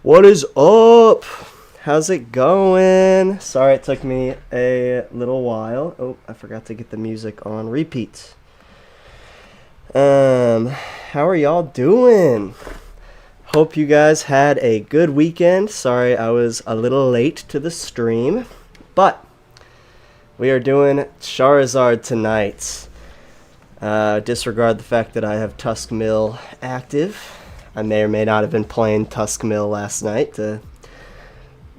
What is up? How's it going? Sorry it took me a little while. Oh, I forgot to get the music on repeat. How are y'all doing? Hope you guys had a good weekend. Sorry I was a little late to the stream, but we are doing Charizard tonight. Disregard the fact that I have Tuskmill active. I may or may not have been playing Tuskmill last night to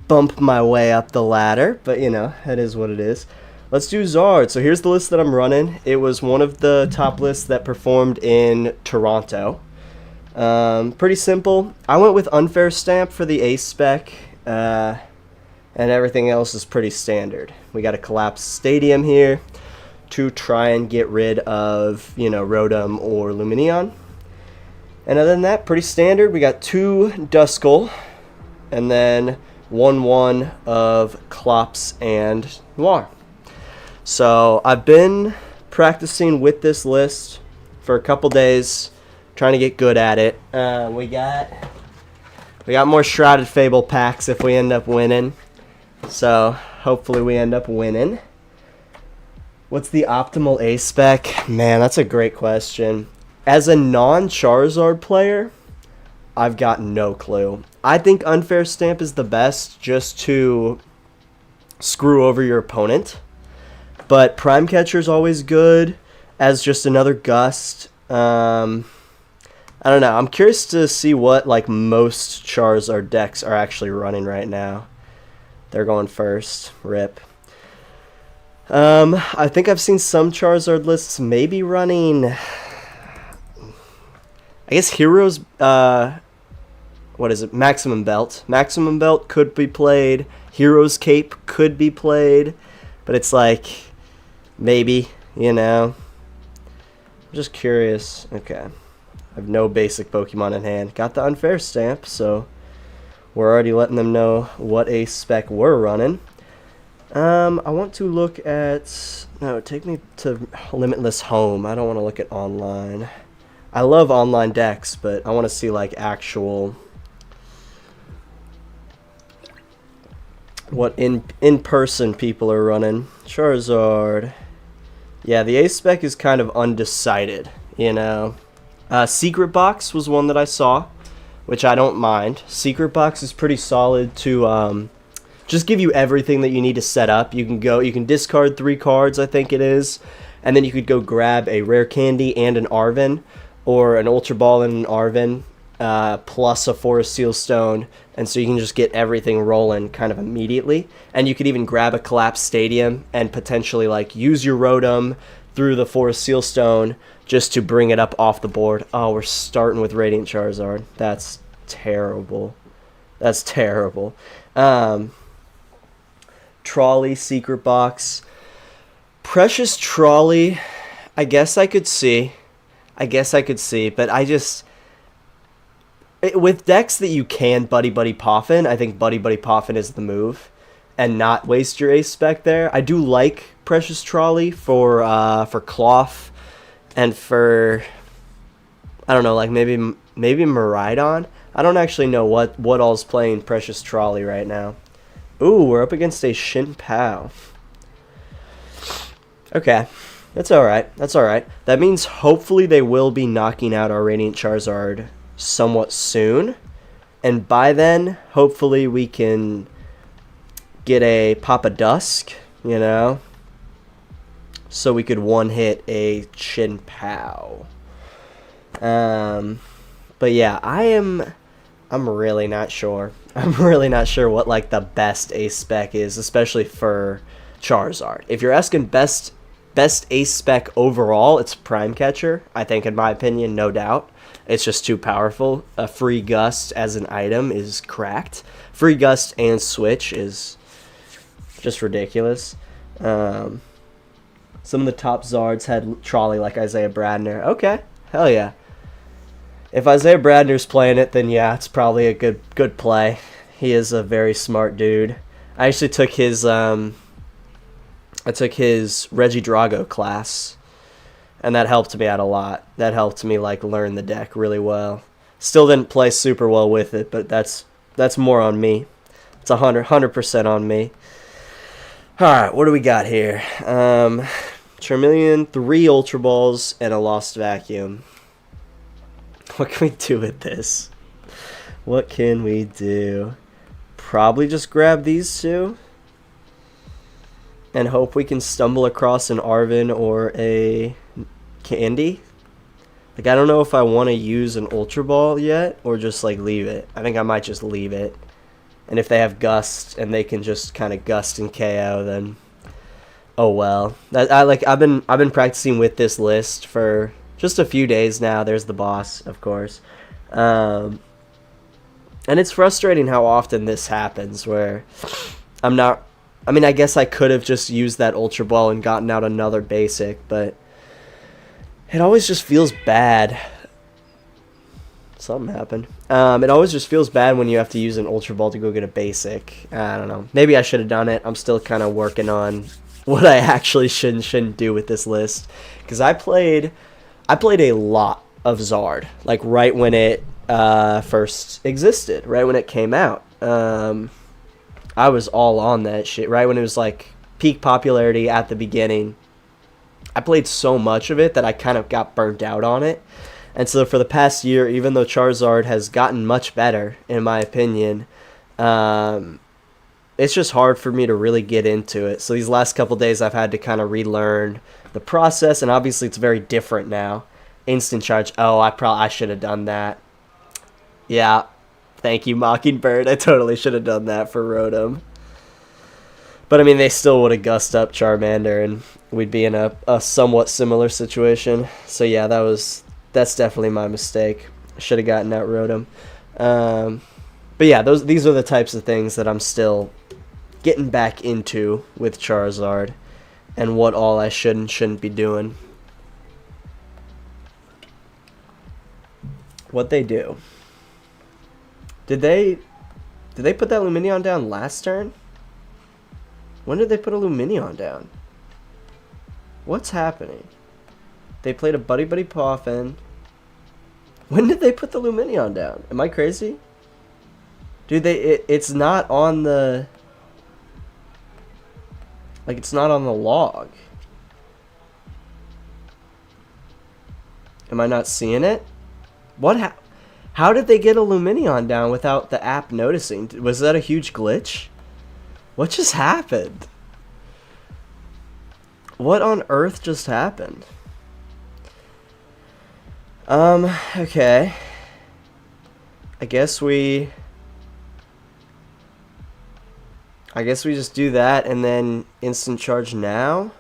bump my way up the ladder, but you know, that is what it is. Let's do Zard. So here's the list that I'm running. It was one of the top lists that performed in Toronto. Pretty simple. I went with Unfair Stamp for the ace spec, and everything else is pretty standard. We got a Collapsed Stadium here to try and get rid of, you know, Rotom or Lumineon. And other than that, pretty standard. We got 2 Duskull, and then 1/1 of Clops and LOR. So I've been practicing with this list for a couple days, trying to get good at it. We got more Shrouded Fable packs if we end up winning. So hopefully we end up winning. What's the optimal ace spec? Man, that's a great question. As a non-Charizard player, I've got no clue. I think Unfair Stamp is the best just to screw over your opponent. But Prime Catcher is always good as just another Gust. I don't know. I'm curious to see what like most Charizard decks are actually running right now. They're going first. Rip. I think I've seen some Charizard lists maybe running... I guess Heroes, what is it? Maximum Belt. Maximum Belt could be played. Heroes Cape could be played. But it's like, maybe, you know. I'm just curious. Okay. I have no basic Pokemon in hand. Got the Unfair Stamp, so we're already letting them know what a spec we're running. I want to look at... No, take me to Limitless Home. I don't want to look at online. I love online decks, but I want to see like actual what in-person people are running. Charizard. Yeah, the ace spec is kind of undecided, you know. Secret Box was one that I saw, which I don't mind. Secret Box is pretty solid to just give you everything that you need to set up. You can discard 3 cards, I think it is, and then you could go grab a Rare Candy and an Arven, or an Ultra Ball and an Arven, plus a Forest Seal Stone, and so you can just get everything rolling kind of immediately. And you could even grab a Collapsed Stadium and potentially like use your Rotom through the Forest Seal Stone just to bring it up off the board. Oh, we're starting with Radiant Charizard. That's terrible. That's terrible. Trolley, Secret Box. Precious Trolley, I guess I could see. But I just... with decks that you can Buddy-Buddy Poffin, I think Buddy-Buddy Poffin is the move, and not waste your ace spec there. I do like Precious Trolley for Cloth, and for... I don't know, like maybe Miraidon? I don't actually know what all's playing Precious Trolley right now. Ooh, we're up against a Shin Pao. Okay. That's alright. That means hopefully they will be knocking out our Radiant Charizard somewhat soon. And by then, hopefully we can get a Papa Dusk, you know. So we could one-hit a Shin Pao. But yeah, I'm really not sure. I'm really not sure what like the best ace spec is, especially for Charizard. If you're asking best ace spec overall, it's Prime Catcher, I think, in my opinion, no doubt. It's just too powerful. A free Gust as an item is cracked. Free Gust and Switch is just ridiculous. Some of the top Zards had Trolley like Isaiah Bradner. Okay, hell yeah. If Isaiah Bradner's playing it, then yeah, it's probably a good play. He is a very smart dude. I actually took his Reggie Drago class, and that helped me out a lot. That helped me like learn the deck really well. Still didn't play super well with it, but that's That's more on me. It's 100% on me. Alright, what do we got here? Charmeleon, 3 Ultra Balls, and a Lost Vacuum. What can we do with this? What can we do? Probably just grab these 2. And hope we can stumble across an Arven or a Candy. Like, I don't know if I want to use an Ultra Ball yet, or just, like, leave it. I think I might just leave it. And if they have Gust, and they can just kind of Gust and KO, then... oh well. I've been practicing with this list for just a few days now. There's the boss, of course. And it's frustrating how often this happens, where I'm not... I mean, I guess I could have just used that Ultra Ball and gotten out another basic, but it always just feels bad. Something happened. It always just feels bad when you have to use an Ultra Ball to go get a basic. I don't know. Maybe I should have done it. I'm still kind of working on what I actually should and shouldn't do with this list. Because I played a lot of Zard. Like, right when it first existed. Right when it came out. I was all on that shit. Right when it was, like, peak popularity at the beginning. I played so much of it that I kind of got burnt out on it. And so for the past year, even though Charizard has gotten much better, in my opinion, it's just hard for me to really get into it. So these last couple days, I've had to kind of relearn the process, and obviously it's very different now. Instant charge. Oh, I should have done that. Yeah. Thank you, Mockingbird. I totally should have done that for Rotom. But, I mean, they still would have gussed up Charmander, and we'd be in a somewhat similar situation. So, yeah, that's definitely my mistake. I should have gotten out Rotom. But, yeah, these are the types of things that I'm still getting back into with Charizard, and what all I should and shouldn't be doing. What they do. Did they put that Lumineon down last turn? When did they put a Lumineon down? What's happening? They played a Buddy-Buddy Poffin. When did they put the Lumineon down? Am I crazy? Dude, it's not on the... like, it's not on the log. Am I not seeing it? How did they get a Lumineon down without the app noticing? Was that a huge glitch? What just happened? What on earth just happened? Okay. I guess we just do that and then instant charge now.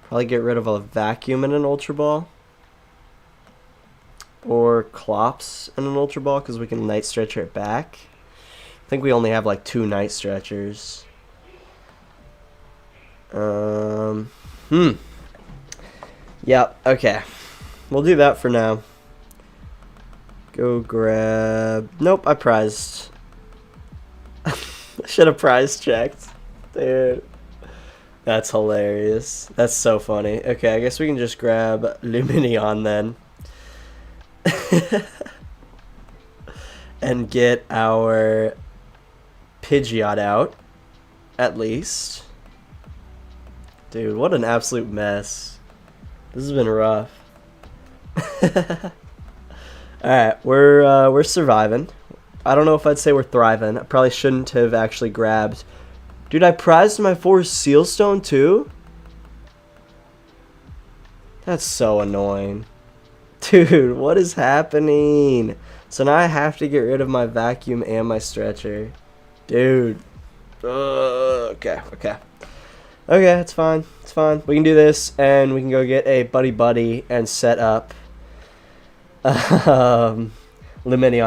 Probably get rid of a vacuum and an Ultra Ball. Or Clops and an Ultra Ball, because we can Night Stretcher it back. I think we only have like 2 Night Stretchers. Yep, okay. We'll do that for now. Go grab... nope, I prized. I should have prize checked. Dude. That's hilarious. That's so funny. Okay, I guess we can just grab Lumineon then. And get our Pidgeot out, at least. Dude, what an absolute mess. This has been rough. Alright, we're surviving. I don't know if I'd say we're thriving. I probably shouldn't have actually grabbed... dude, I prized my 4 Sealstone too? That's so annoying. Dude, what is happening? So now I have to get rid of my vacuum and my stretcher. Dude. Okay. Okay, it's fine. It's fine. We can do this, and we can go get a Buddy-Buddy and set up Lumineon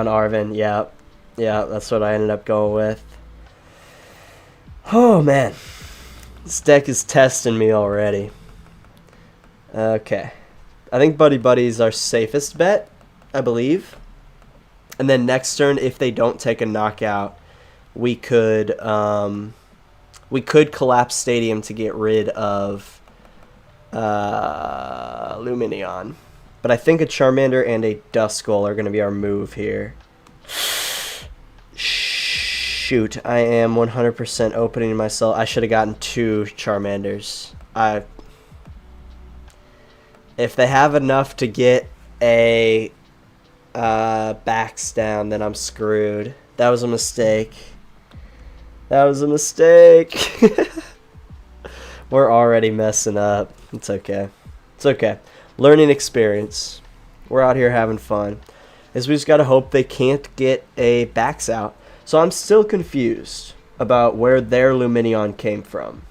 Arven. Yeah, that's what I ended up going with. Oh, man. This deck is testing me already. Okay. I think Buddy-Buddy is our safest bet, I believe. And then next turn, if they don't take a knockout, we could collapse Stadium to get rid of Lumineon. But I think a Charmander and a Duskull are going to be our move here. shoot, I am 100% opening myself. I should have gotten 2 Charmanders. If they have enough to get a backs down, then I'm screwed. That was a mistake. That was a mistake. We're already messing up. It's okay. It's okay. Learning experience. We're out here having fun. Is we just gotta hope they can't get a backs out. So I'm still confused about where their Lumineon came from.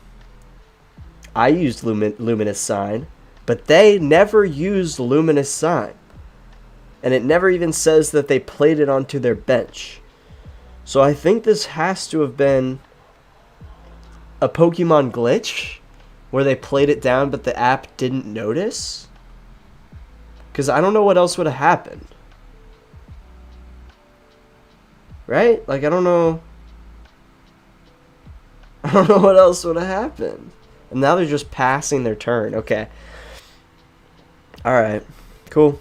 I used Luminous Sign, but they never used Luminous Sign. And it never even says that they played it onto their bench. So I think this has to have been a Pokemon glitch where they played it down but the app didn't notice. Because I don't know what else would have happened. Right? Like, I don't know what else would have happened. And now they're just passing their turn. Okay. Alright. Cool.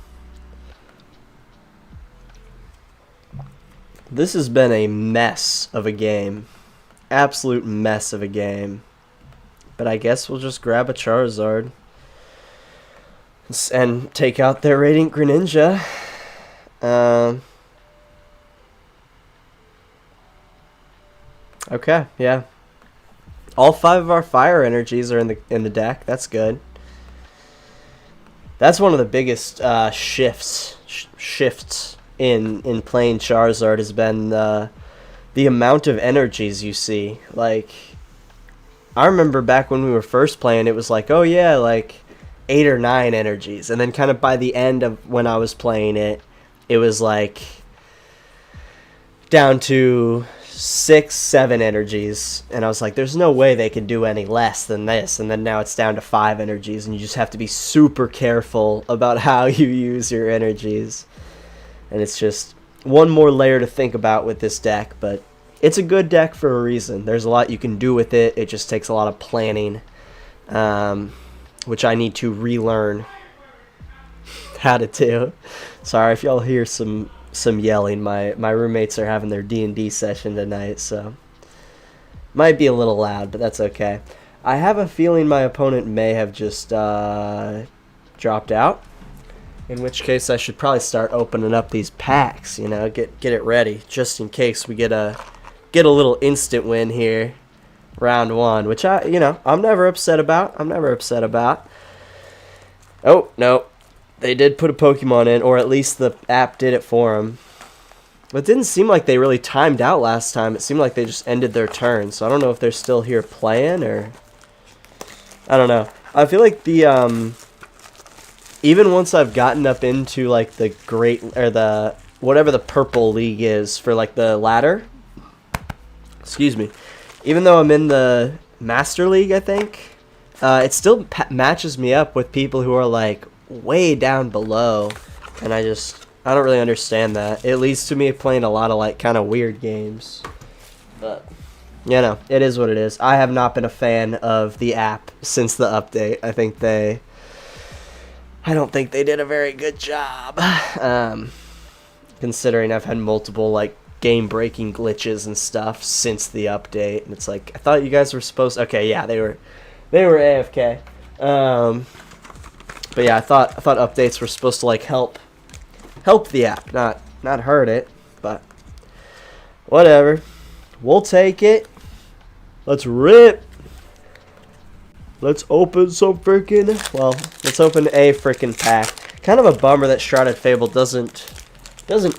This has been a mess of a game. Absolute mess of a game. But I guess we'll just grab a Charizard. And take out their Radiant Greninja. Okay, yeah. All 5 of our fire energies are in the deck. That's good. That's one of the biggest shifts in playing Charizard has been the amount of energies you see. Like, I remember back when we were first playing, it was like, oh yeah, like 8 or 9 energies, and then kind of by the end of when I was playing it, it was like down to 6, 7 energies, and I was like, there's no way they could do any less than this. And then now it's down to 5 energies, and you just have to be super careful about how you use your energies. And it's just one more layer to think about with this deck, but it's a good deck for a reason. There's a lot you can do with it. It just takes a lot of planning, which I need to relearn how to do. Sorry if y'all hear some yelling. My roommates are having their D&D session tonight, so might be a little loud, but that's okay. I have a feeling my opponent may have just dropped out, in which case I should probably start opening up these packs, you know, get it ready just in case we get a little instant win here, round 1, which I'm never upset about. Oh no, they did put a Pokemon in, or at least the app did it for them. But it didn't seem like they really timed out last time. It seemed like they just ended their turn. So I don't know if they're still here playing, or I don't know. I feel like the even once I've gotten up into like the the whatever the purple league is for like the ladder. Excuse me. Even though I'm in the Master League, I think it still matches me up with people who are like way down below, and I don't really understand that. It leads to me playing a lot of like kind of weird games, but you know, it is what it is. I have not been a fan of the app since the update. I don't think they did a very good job, considering I've had multiple like game-breaking glitches and stuff since the update, and it's like, I thought you guys were supposed. Okay, yeah, they were AFK. But yeah, I thought updates were supposed to like help the app, not hurt it. But whatever, we'll take it. Let's rip. Let's open some let's open a freaking pack. Kind of a bummer that Shrouded Fable doesn't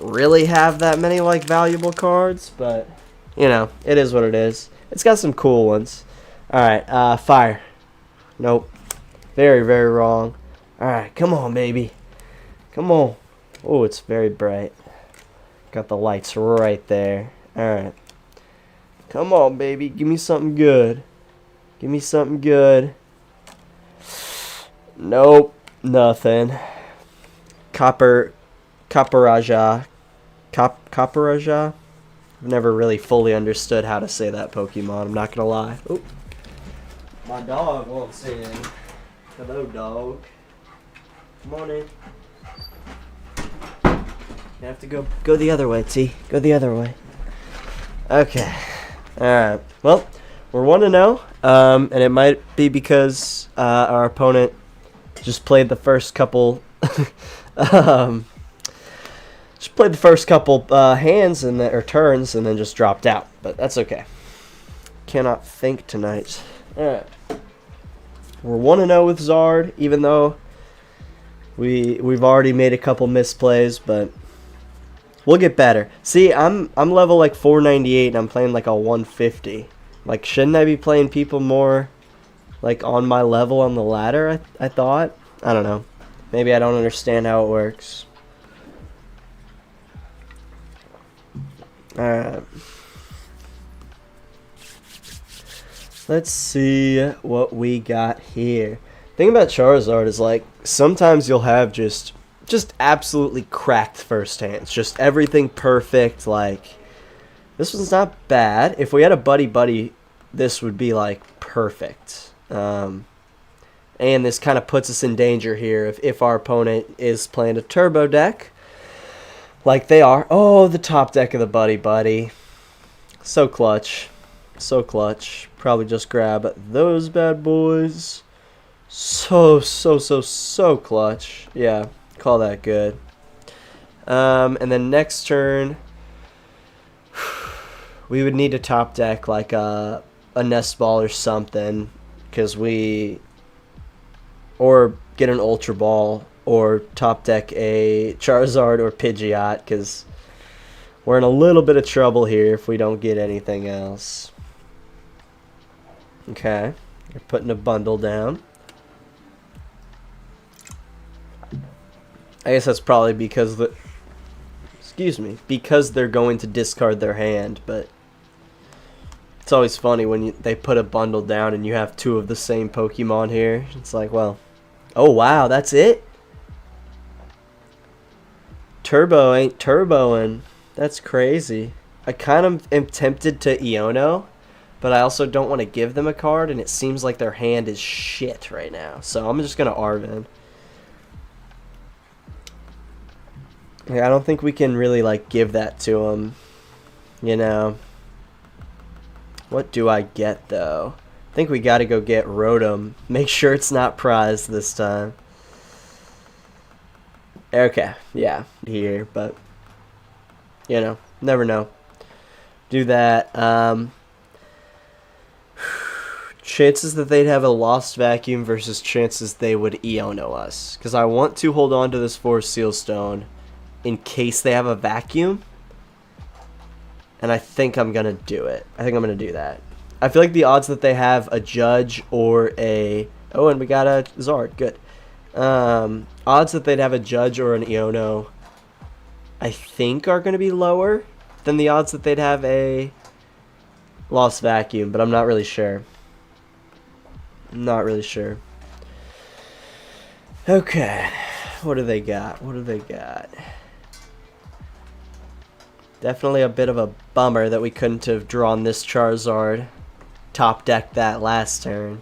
really have that many like valuable cards, but you know, it is what it is. It's got some cool ones. All right, fire. Nope. Very, very wrong. All right, come on, baby. Come on. Oh, it's very bright. Got the lights right there. All right. Come on, baby. Give me something good. Give me something good. Nope. Nothing. Copperaja. Copperaja? I've never really fully understood how to say that Pokemon. I'm not going to lie. Oh. My dog wants in. Hello, dog. Come on in. You have to go the other way, T. Go the other way. Okay. Alright. Well, we're 1-0. And it might be because our opponent just played the first couple hands and or turns and then just dropped out. But that's okay. Cannot think tonight. Alright. We're 1-0 with Zard, even though we've already made a couple misplays, but we'll get better. See, I'm level like 498 and I'm playing like a 150. Like, shouldn't I be playing people more like on my level on the ladder? I thought. I don't know. Maybe I don't understand how it works. Alright. Let's see what we got here. Thing about Charizard is, like, sometimes you'll have just absolutely cracked first hands. Just everything perfect. Like, this one's not bad. If we had a Buddy-Buddy, this would be, like, perfect. And this kind of puts us in danger here if our opponent is playing a turbo deck. Like they are. Oh, the top deck of the Buddy-Buddy. So clutch. So clutch. Probably just grab those bad boys. So clutch. Yeah, call that good. And then next turn, we would need a top deck like a Nest Ball or something, because or get an Ultra Ball, or top deck a Charizard or Pidgeot, because we're in a little bit of trouble here if we don't get anything else. Okay, you're putting a bundle down. I guess that's probably because because they're going to discard their hand, but it's always funny when they put a bundle down and you have two of the same Pokemon here. It's like, well, oh wow, that's it? Turbo ain't turboing. That's crazy. I kind of am tempted to Iono, but I also don't want to give them a card, and it seems like their hand is shit right now. So I'm just going to Arven. I don't think we can really, like, give that to them. You know. What do I get, though? I think we got to go get Rotom. Make sure it's not prized this time. Okay, yeah, here, but, you know, never know. Do that. Chances that they'd have a Lost Vacuum versus chances they would Iono us. Because I want to hold on to this Force Seal Stone in case they have a Vacuum. And I think I'm going to do it. I think I'm going to do that. I feel like the odds that they have a Judge or a... Oh, and we got a Zard. Good. Odds that they'd have a Judge or an Iono, I think, are going to be lower than the odds that they'd have a Lost Vacuum, but I'm not really sure. Not really sure. Okay. What do they got? What do they got? Definitely a bit of a bummer that we couldn't have drawn this Charizard. Top deck that last turn.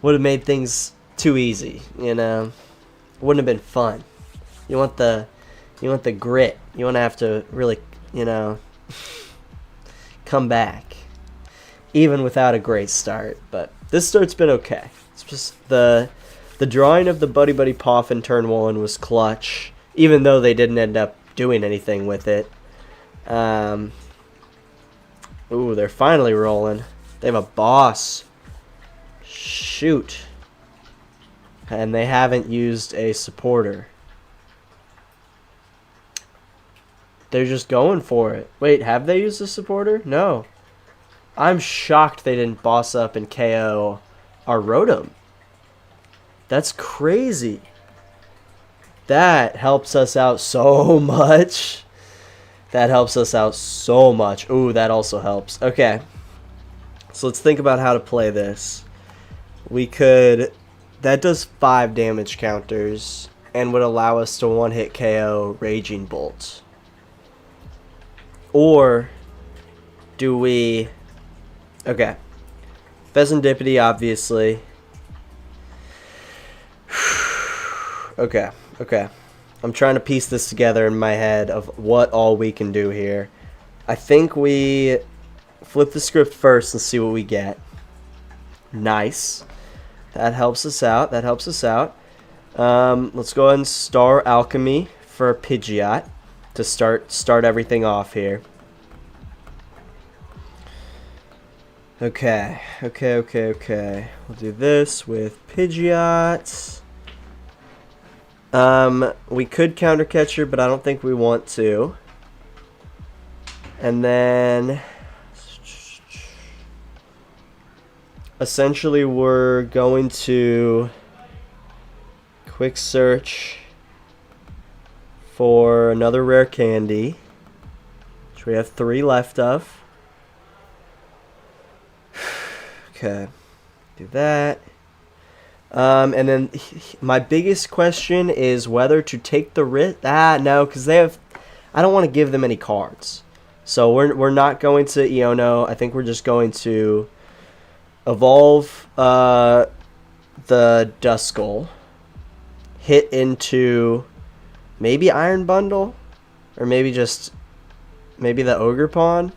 Would have made things too easy, you know. Wouldn't have been fun. You want the grit. You want to have to really, you know, come back. Even without a great start, but this start's been okay. It's just the drawing of the Buddy-Buddy Poffin turn 1 was clutch, even though they didn't end up doing anything with it. Ooh, they're finally rolling. They have a boss. Shoot. And they haven't used a supporter. They're just going for it. Wait, have they used a supporter? No. I'm shocked they didn't boss up and KO our Rotom. That's crazy. That helps us out so much. That helps us out so much. Ooh, that also helps. Okay. So let's think about how to play this. We could... That does 5 damage counters and would allow us to one-hit KO Raging Bolt. Or do we... Okay. Fezandipiti, obviously. Okay. I'm trying to piece this together in my head of what all we can do here. I think we flip the script first and see what we get. Nice. That helps us out. That helps us out. Let's go ahead and Star Alchemy for Pidgeot to start everything off here. Okay. We'll do this with Pidgeot. We could counter catcher, but I don't think we want to. And then essentially we're going to quick search for another rare candy, which we have 3 left of. Okay, do that. And then my biggest question is whether to take the risk. No, because they have. I don't want to give them any cards, so we're not going to Iono. I think we're just going to evolve the Duskull, hit into maybe Iron Bundle, or maybe the Ogerpon.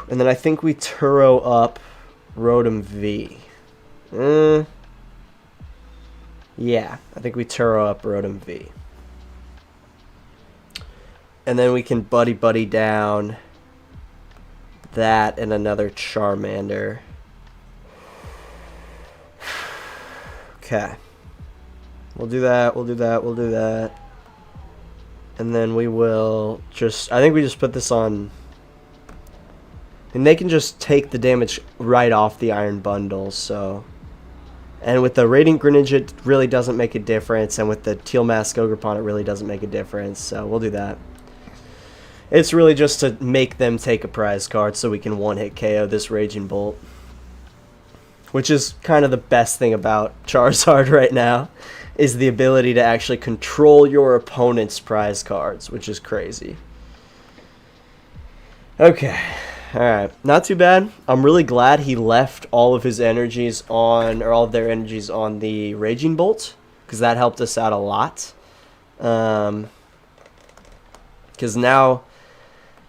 And then I think we Turo up Rotom V. Yeah, I think we Turo up Rotom V. And then we can Buddy-Buddy down that and another Charmander. Okay. We'll do that. And then we will just... I think we just put this on... And they can just take the damage right off the Iron Bundle, so... And with the Radiant Greninja, it really doesn't make a difference. And with the Teal Mask Ogerpon, it really doesn't make a difference. So we'll do that. It's really just to make them take a prize card so we can one-hit KO this Raging Bolt. Which is kind of the best thing about Charizard right now, is the ability to actually control your opponent's prize cards, which is crazy. Okay. Alright, not too bad. I'm really glad he left all of his energies on, or all of their energies on the Raging Bolt, because that helped us out a lot. Because now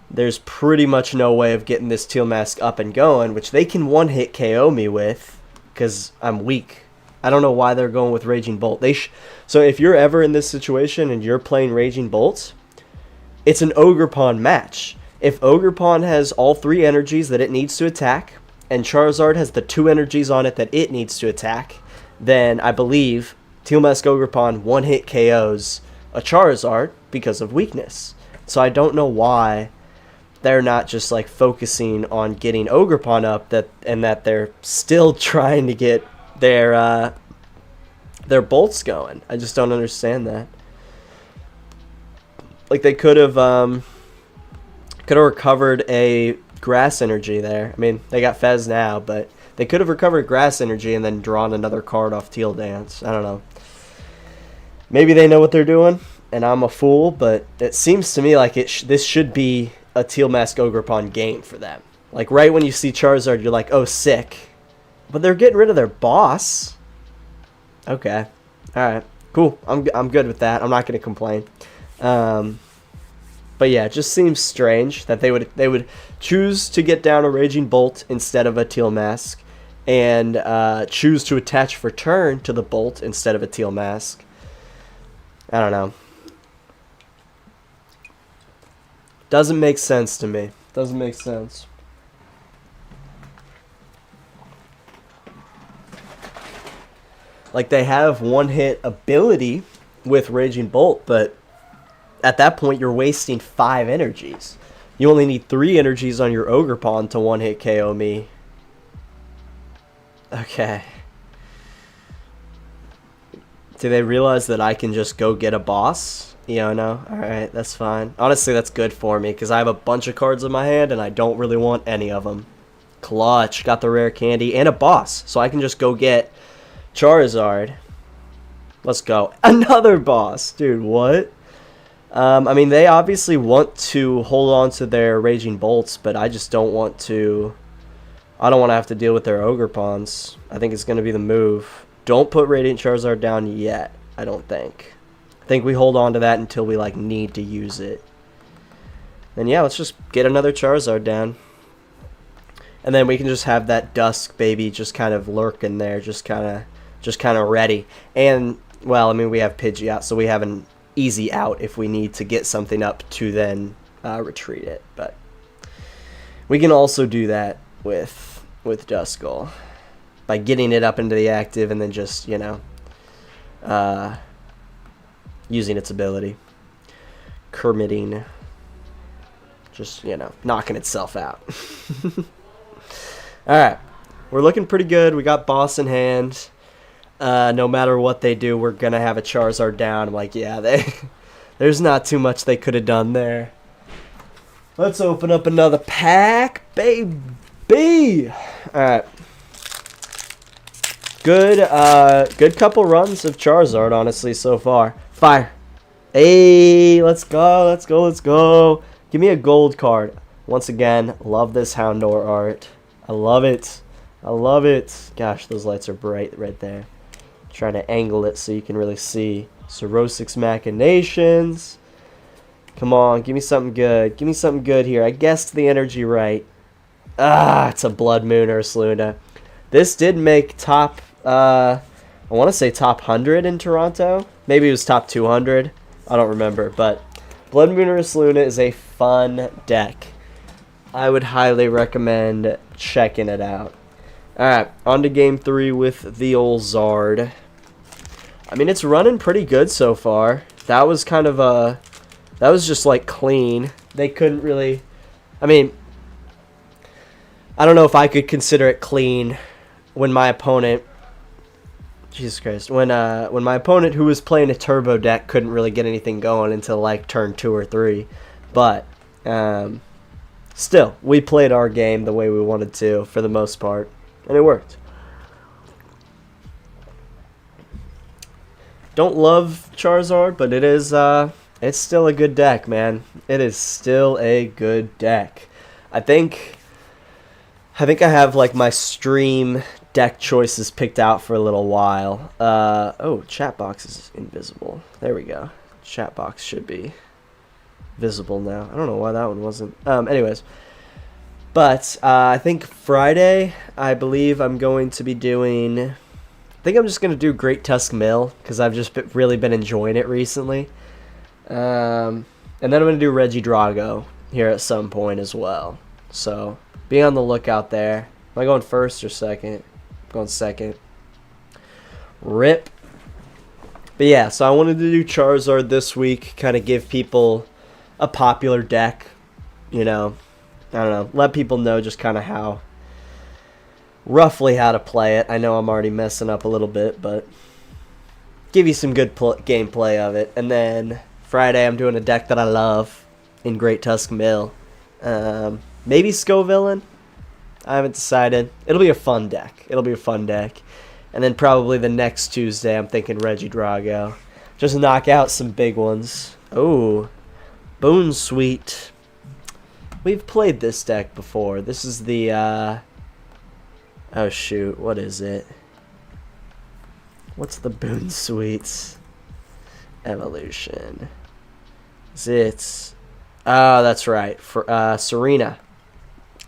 there's pretty much no way of getting this Teal Mask up and going, which they can one-hit KO me with, because I'm weak. I don't know why they're going with Raging Bolt. So if you're ever in this situation and you're playing Raging Bolt, it's an Ogerpon match. If Ogerpon has all 3 energies that it needs to attack, and Charizard has the 2 energies on it that it needs to attack, then I believe Teal Mask Ogerpon one-hit KOs a Charizard because of weakness. So I don't know why they're not just like focusing on getting Ogerpon up, and that they're still trying to get their bolts going. I just don't understand that. Like they could have recovered a grass energy there. I mean, they got Fez now, but they could have recovered grass energy and then drawn another card off Teal Dance. I don't know. Maybe they know what they're doing, and I'm a fool, but it seems to me like this should be a Teal Mask Ogerpon game for them. Like, right when you see Charizard, you're like, oh, sick. But they're getting rid of their boss. Okay. Alright. Cool. I'm good with that. I'm not going to complain. But yeah, it just seems strange that they would choose to get down a Raging Bolt instead of a Teal Mask, and choose to attach for turn to the Bolt instead of a Teal Mask. I don't know. Doesn't make sense to me. Doesn't make sense. Like, they have one-hit ability with Raging Bolt, but at that point, you're wasting 5 energies. You only need 3 energies on your Ogerpon to one-hit KO me. Okay. Do they realize that I can just go get a boss? Iono? Alright, that's fine. Honestly, that's good for me, because I have a bunch of cards in my hand, and I don't really want any of them. Clutch. Got the rare candy and a boss, so I can just go get Charizard. Let's go. Another boss. Dude, what? I mean, they obviously want to hold on to their Raging Bolts, but I just don't want to... I don't want to have to deal with their Ogerpons. I think it's going to be the move. Don't put Radiant Charizard down yet, I don't think. I think we hold on to that until we, like, need to use it. then yeah, let's just get another Charizard down. And then we can just have that Dusk baby just kind of lurking there, just kind of ready. And, well, I mean, we have Pidgeot, so we have an easy out if we need to get something up to then retreat it. But we can also do that with Duskull by getting it up into the active and then just, you know, using its ability. Kermitting. Just, you know, knocking itself out. Alright. We're looking pretty good. We got boss in hand. No matter what they do, we're going to have a Charizard down. I'm like, yeah, there's not too much they could have done there. Let's open up another pack, baby. Alright. Good couple runs of Charizard, honestly, so far. Fire. Hey, let's go, let's go, let's go. Give me a gold card. Once again, love this Houndour art. I love it. I love it. Gosh, those lights are bright right there. Trying to angle it so you can really see. Cirrhosis Machinations. Come on, give me something good. Give me something good here. I guessed the energy right. Ah, it's a Blood Moon Ursaluna. This did make top, I want to say top 100 in Toronto. Maybe it was top 200. I don't remember, but Blood Moon Ursaluna is a fun deck. I would highly recommend checking it out. Alright, on to game 3 with the old Zard. I mean, it's running pretty good so far. That was kind of a... That was just, like, clean. They couldn't really... I mean, I don't know if I could consider it clean when my opponent... Jesus Christ. When my opponent, who was playing a turbo deck, couldn't really get anything going until, like, turn 2 or 3. But, still, we played our game the way we wanted to, for the most part. And it worked. Don't love Charizard, but it is, it's still a good deck, man. It is still a good deck. I think I have, like, my stream deck choices picked out for a little while. Oh, chat box is invisible. There we go. Chat box should be visible now. I don't know why that one wasn't. Anyways. But I think Friday, I believe I'm going to be doing... I think I'm just going to do Great Tusk Mill, because I've just really been enjoying it recently. And then I'm going to do Regidrago here at some point as well. So, be on the lookout there. Am I going first or second? I'm going second. RIP. But yeah, so I wanted to do Charizard this week, kind of give people a popular deck, you know. I don't know, let people know just kind of roughly how to play it. I know I'm already messing up a little bit, but give you some good gameplay of it. And then Friday I'm doing a deck that I love in Great Tusk Mill. Maybe Scovillain? I haven't decided. It'll be a fun deck. It'll be a fun deck. And then probably the next Tuesday I'm thinking Regidrago. Just knock out some big ones. Oh, Boon Sweet. We've played this deck before. This is the, oh shoot, what is it? What's the Boon Sweets evolution? Is it... Oh, that's right. For Serena.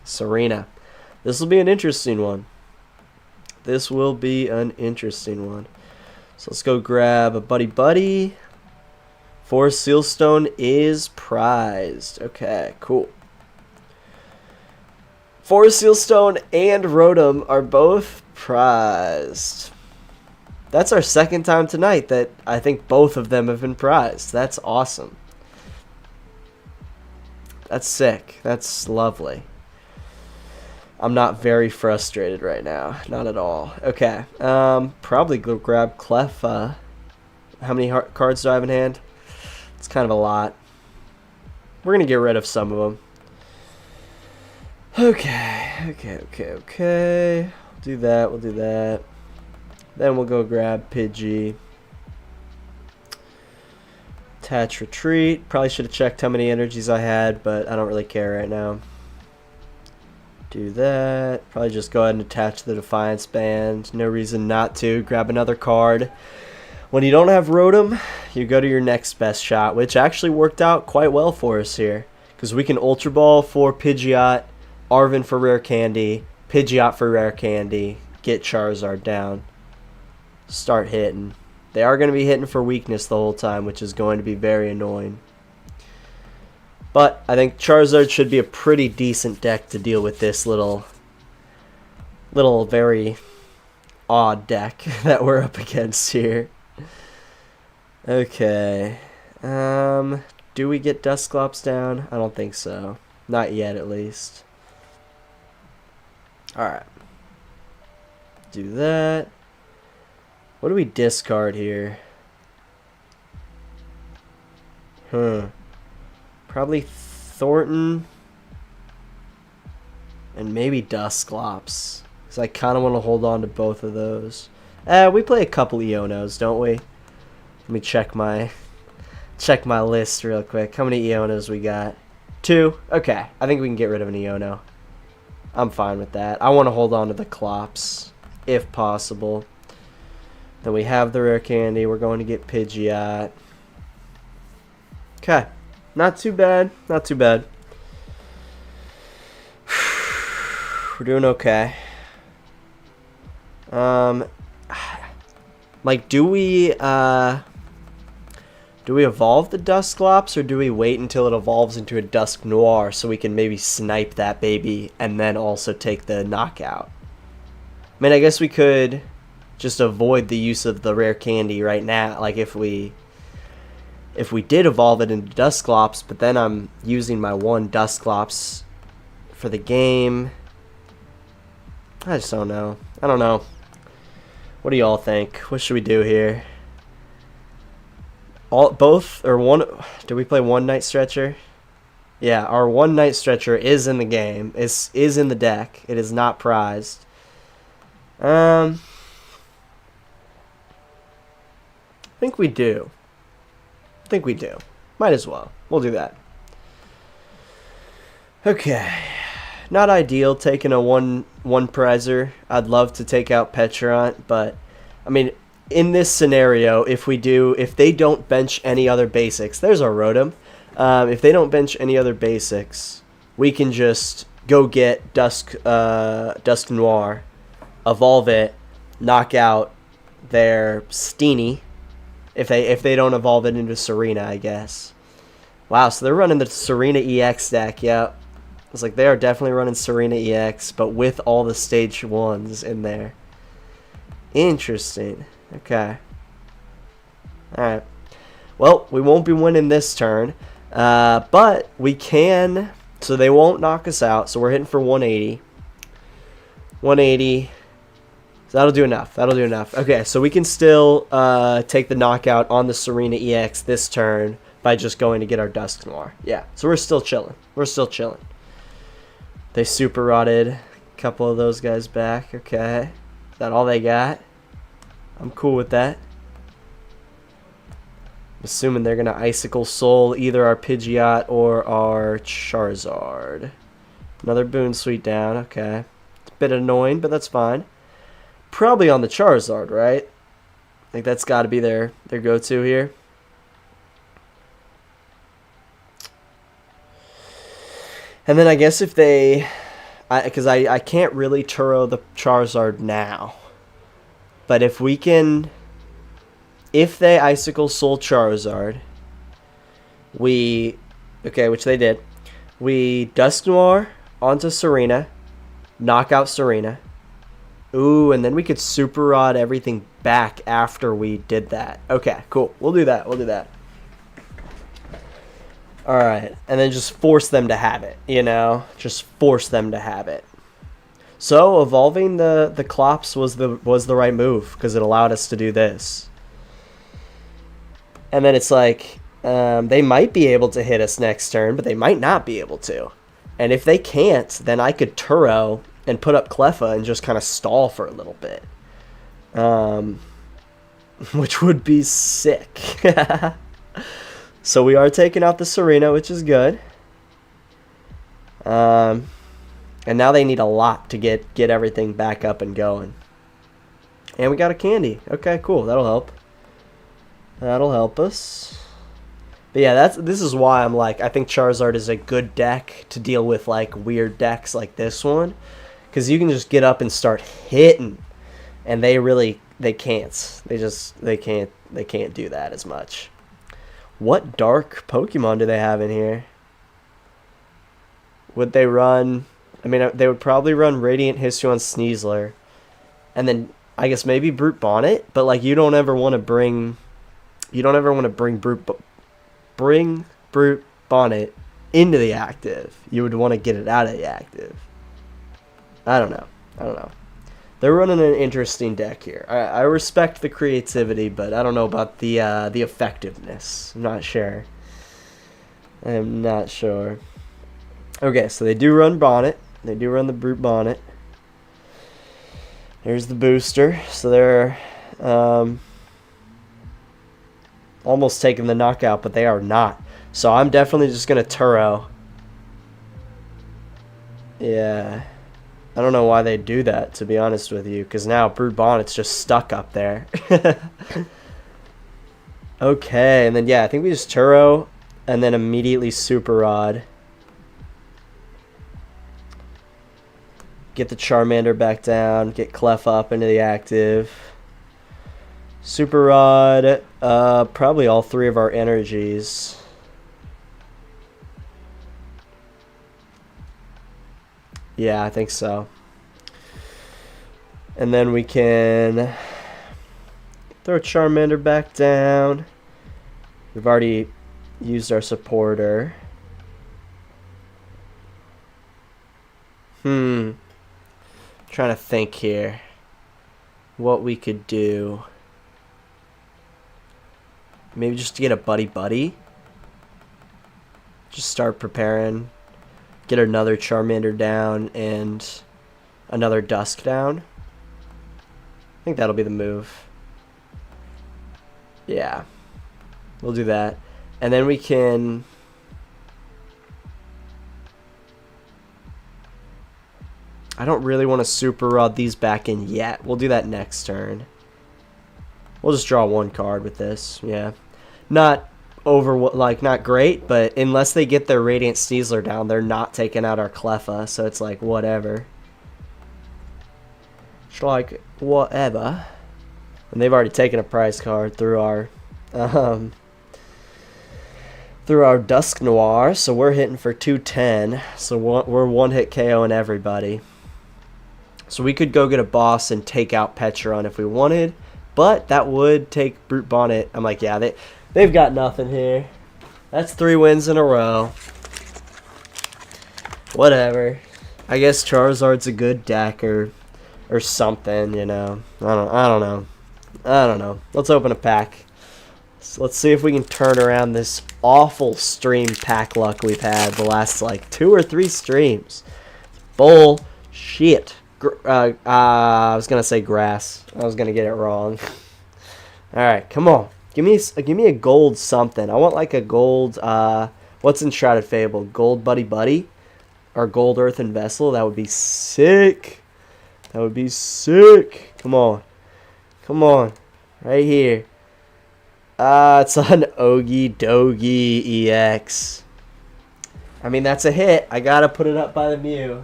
Serena. This will be an interesting one. This will be an interesting one. So let's go grab a Buddy-Buddy. Forest Sealstone is prized. Okay, cool. Forest Sealstone and Rotom are both prized. That's our second time tonight that I think both of them have been prized. That's awesome. That's sick. That's lovely. I'm not very frustrated right now. Not at all. Okay. Probably go grab Cleffa. How many cards do I have in hand? It's kind of a lot. We're going to get rid of some of them. Okay. Do that. We'll do that. Then we'll go grab Pidgey. Attach Retreat. Probably should have checked how many energies I had, but I don't really care right now. Do that. Probably just go ahead and attach the Defiance Band. No reason not to. Grab another card. When you don't have Rotom, you go to your next best shot, which actually worked out quite well for us here. Because we can Ultra Ball for Pidgeot, Arven for Rare Candy, Pidgeot for Rare Candy, get Charizard down, start hitting. They are going to be hitting for weakness the whole time, which is going to be very annoying. But I think Charizard should be a pretty decent deck to deal with this little very odd deck that we're up against here. Okay. Do we get Dusclops down? I don't think so. Not yet, at least. Alright. Do that. What do we discard here? Probably Thorton. And maybe Dusclops. Because I kind of want to hold on to both of those. We play a couple Ionos, don't we? Let me check my list real quick. How many Ionos we got? 2. Okay, I think we can get rid of an Iono. I'm fine with that. I want to hold on to the Clops, if possible. Then we have the Rare Candy. We're going to get Pidgeot. Okay, not too bad. Not too bad. We're doing okay. Like, do we evolve the Dusclops, or do we wait until it evolves into a Dusknoir so we can maybe snipe that baby and then also take the knockout? I mean, I guess we could just avoid the use of the Rare Candy right now, like if we did evolve it into Dusclops, but then I'm using my one Dusclops for the game. I just don't know. I don't know. What do y'all think? What should we do here? Both or one? Do we play one Night Stretcher? Yeah, our one Night Stretcher is in the game. Is in the deck. It is not prized. I think we do. Might as well. We'll do that. Okay. Not ideal taking a one prizer. I'd love to take out Petrant, but I mean, in this scenario, if they don't bench any other basics, there's our Rotom. If they don't bench any other basics, we can just go get Dusknoir, evolve it, knock out their Steenie. If they don't evolve it into Serena, I guess. Wow, so they're running the Serena EX deck. Yeah, it's like they are definitely running Serena EX, but with all the stage 1s in there. Interesting. Okay. Alright. Well, we won't be winning this turn. But we can. So they won't knock us out. So we're hitting for 180. 180. So that'll do enough. Okay, so we can still take the knockout on the Serena EX this turn by just going to get our Dusknoir. Yeah, so we're still chilling. They super rotted a couple of those guys back. Okay. Is that all they got? I'm cool with that. I'm assuming they're going to Icicle Soul either our Pidgeot or our Charizard. Another Boon Sweet down. Okay. It's a bit annoying, but that's fine. Probably on the Charizard, right? I think that's got to be their go-to here. And then I guess if they... Because I can't really Turo the Charizard now. But if we can... If they Icicle Soul Charizard, we... Okay, which they did. We Dusknoir onto Serena. Knock out Serena. Ooh, and then we could Super Rod everything back after we did that. Okay, cool. We'll do that. Alright, and then just force them to have it, you know? Just force them to have it. So, evolving the Clops was the right move, because it allowed us to do this. And then it's like, they might be able to hit us next turn, but they might not be able to. And if they can't, then I could Turo and put up Cleffa and just kind of stall for a little bit. Which would be sick. So we are taking out the Serena, which is good. And now they need a lot to get everything back up and going. And we got a candy. Okay, cool. That'll help. That'll help us. But yeah, this is why I'm like, I think Charizard is a good deck to deal with like weird decks like this one, because you can just get up and start hitting, and they can't. They can't do that as much. What dark Pokemon do they have in here? Would they run? I mean, they would probably run Radiant History on Sneasler, and then I guess maybe Brute Bonnet. But like, you don't ever want to bring Brute Bonnet into the active. You would want to get it out of the active. I don't know. They're running an interesting deck here. I respect the creativity, but I don't know about the effectiveness. I'm not sure. Okay, so they do run Bonnet. They do run the Brute Bonnet. There's the booster. So they're almost taking the knockout, but they are not. So I'm definitely just going to Turo. Yeah. I don't know why they do that, to be honest with you, because now Brute Bonnet's just stuck up there. Okay, and then, yeah, I think we just Turo, and then immediately Super Rod. Get the Charmander back down, get Cleffa up into the active. Super Rod, probably all three of our energies. Yeah, I think so. And then we can throw Charmander back down. We've already used our supporter. Trying to think here what we could do. Maybe just to get a Buddy-Buddy. Just start preparing. Get another Charmander down and another Dusk down. I think that'll be the move. Yeah. We'll do that. And then we can... I don't really want to Super Rod these back in yet. We'll do that next turn. We'll just draw one card with this. Yeah. Not great, but unless they get their Radiant Sneasler down, they're not taking out our Cleffa, so it's like whatever. It's like whatever. And they've already taken a prize card through our Dusknoir, so we're hitting for 210. So we're one hit KOing everybody. So we could go get a boss and take out Petron if we wanted, but that would take Brute Bonnet. I'm like, yeah, they've got nothing here. That's 3 wins in a row. Whatever. I guess Charizard's a good deck or something, you know. I don't know. Let's open a pack. So let's see if we can turn around this awful stream pack luck we've had the last like 2 or 3 streams. Bullshit. I was gonna say grass. I was gonna get it wrong. All right, come on. Give me a gold something. I want like a gold. What's Enshrouded Fable? Gold Buddy-Buddy, or gold Earthen Vessel. That would be sick. That would be sick. Come on, right here. It's an Ogie Dogie EX. I mean, that's a hit. I gotta put it up by the Mew,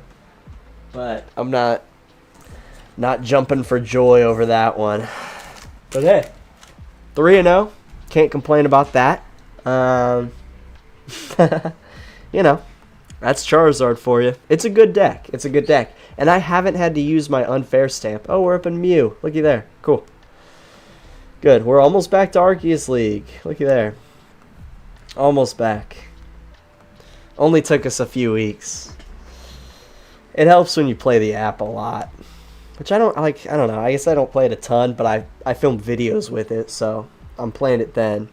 but I'm not jumping for joy over that one. But hey, 3-0. Can't complain about that. You know, that's Charizard for you. It's a good deck. And I haven't had to use my Unfair Stamp. Oh, we're up in Mew. Looky there. Cool. Good. We're almost back to Arceus League. Looky there. Almost back. Only took us a few weeks. It helps when you play the app a lot. Which I don't know. I guess I don't play it a ton, but I film videos with it, so I'm playing it then.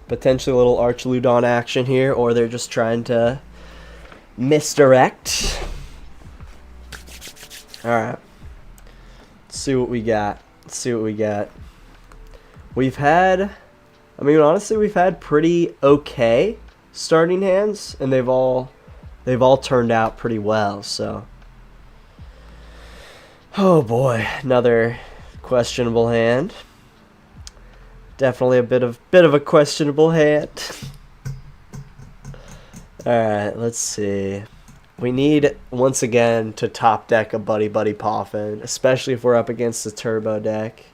Potentially a little Archludon action here, or they're just trying to misdirect. Alright. Let's see what we got. We've had, I mean, honestly, we've had pretty okay starting hands, and they've all turned out pretty well, so. Oh boy, another questionable hand. Definitely a bit of a questionable hand. Alright, let's see. We need, once again, to top deck a Buddy-Buddy Poffin, especially if we're up against the Turbo deck.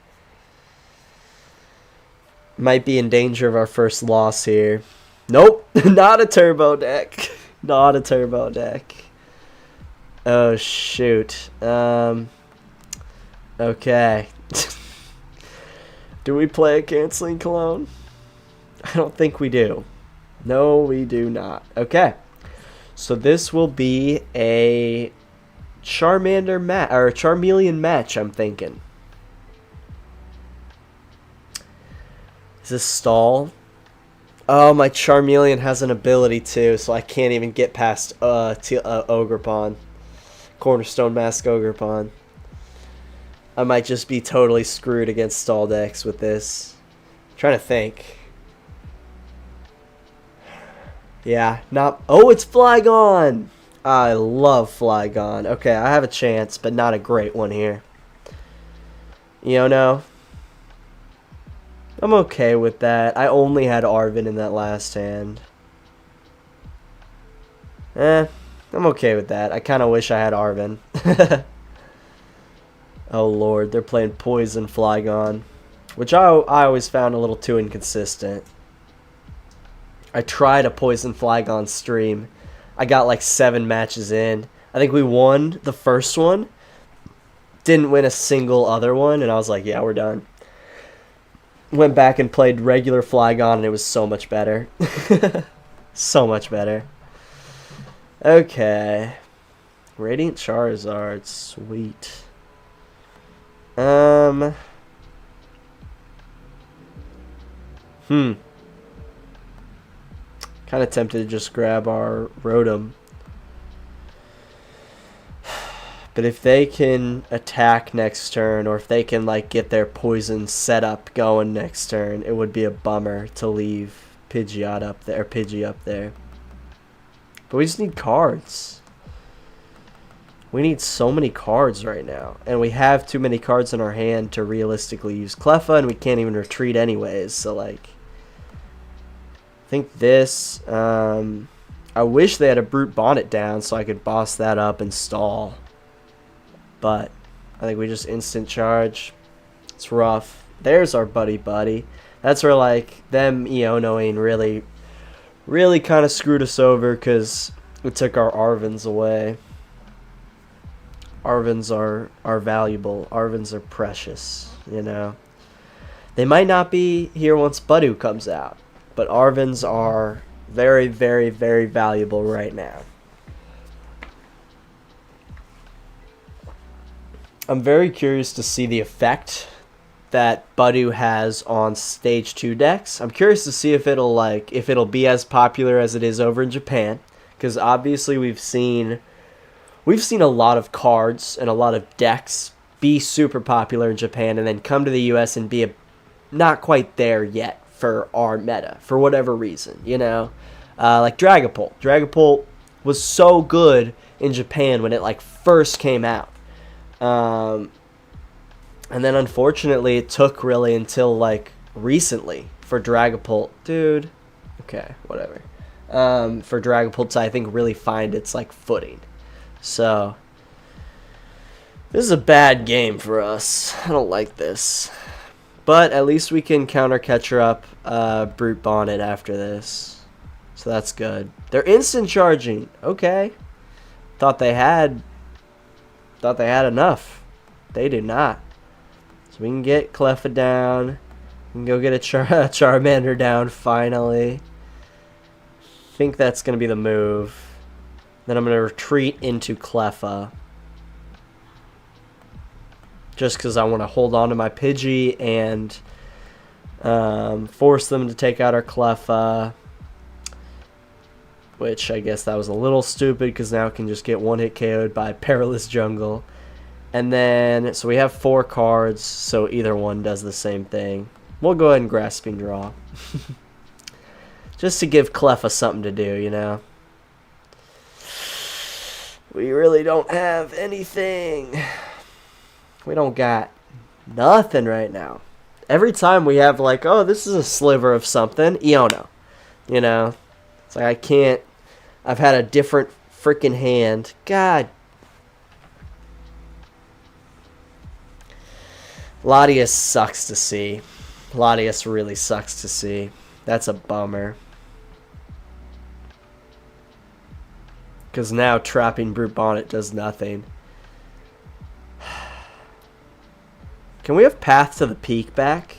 Might be in danger of our first loss here. Nope, not a Turbo deck. Not a Turbo deck. Oh, shoot. Okay. Do we play a Canceling Clone? I don't think we do. No, we do not. Okay. So this will be a Charmander match, or a Charmeleon match, I'm thinking. Is this stall? Oh, my Charmeleon has an ability too, so I can't even get past Ogerpon. Cornerstone Mask Ogerpon. I might just be totally screwed against stall decks with this. I'm trying to think. Yeah, not... Oh, it's Flygon! I love Flygon. Okay, I have a chance, but not a great one here. Iono. I'm okay with that. I only had Arven in that last hand. I'm okay with that. I kind of wish I had Arven. Oh, Lord. They're playing Poison Flygon, which I always found a little too inconsistent. I tried a Poison Flygon stream. I got like 7 matches in. I think we won the first one. Didn't win a single other one, and I was like, yeah, we're done. Went back and played regular Flygon, and it was so much better. So much better. Okay. Radiant Charizard. Sweet. Kind of tempted to just grab our Rotom. But if they can attack next turn, or if they can like get their poison setup going next turn, it would be a bummer to leave Pidgeot up there, or Pidgey up there. But we just need cards. We need so many cards right now, and we have too many cards in our hand to realistically use Cleffa, and we can't even retreat anyways. So like, I think this. I wish they had a Brute Bonnet down so I could boss that up and stall. But I think we just instant charge. It's rough. There's our Buddy-Buddy. That's where like them Ionoing really kind of screwed us over because it took our Arvens away. Arvens are valuable. Arvens are precious, you know. They might not be here once Budu comes out, but Arvens are very, very, very valuable right now. I'm very curious to see the effect that Budu has on stage 2 decks. I'm curious to see if it'll be as popular as it is over in Japan, because obviously we've seen a lot of cards and a lot of decks be super popular in Japan and then come to the US and be not quite there yet for our meta for whatever reason, you know. Like Dragapult. Dragapult was so good in Japan when it like first came out. And then unfortunately it took really until like recently for Dragapult, dude. Okay, whatever. For Dragapult to I think really find its like footing. So this is a bad game for us. I don't like this. But at least we can counter catcher up Brute Bonnet after this. So that's good. They're instant charging. Okay. Thought they had enough. They do not. So we can get Cleffa down. We can go get a Charmander down finally. I think that's going to be the move. Then I'm going to retreat into Cleffa. Just because I want to hold on to my Pidgey and force them to take out our Cleffa. Which I guess that was a little stupid because now it can just get one-hit KO'd by Perilous Jungle. And then, so we have 4 cards, so either one does the same thing. We'll go ahead and Grasping Draw. Just to give Cleffa something to do, you know. We really don't have anything. We don't got nothing right now. Every time we have like, oh, this is a sliver of something, Iono. You know? It's like I can't... I've had a different freaking hand. God. Latias sucks to see. Latias really sucks to see. That's a bummer. Because now trapping Brute Bonnet does nothing. Can we have Path to the Peak back?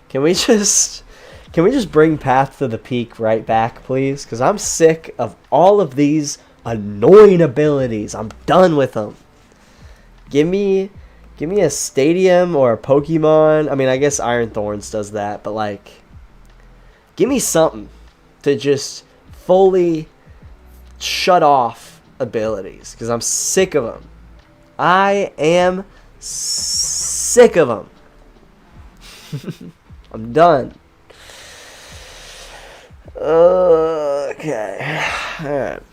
Can we just bring Path to the Peak right back, please? Because I'm sick of all of these annoying abilities. I'm done with them. Give me a Stadium or a Pokemon. I mean, I guess Iron Thorns does that, but like, give me something to just fully shut off abilities, because I'm sick of them. I am sick of them. I'm done. Okay. Alright.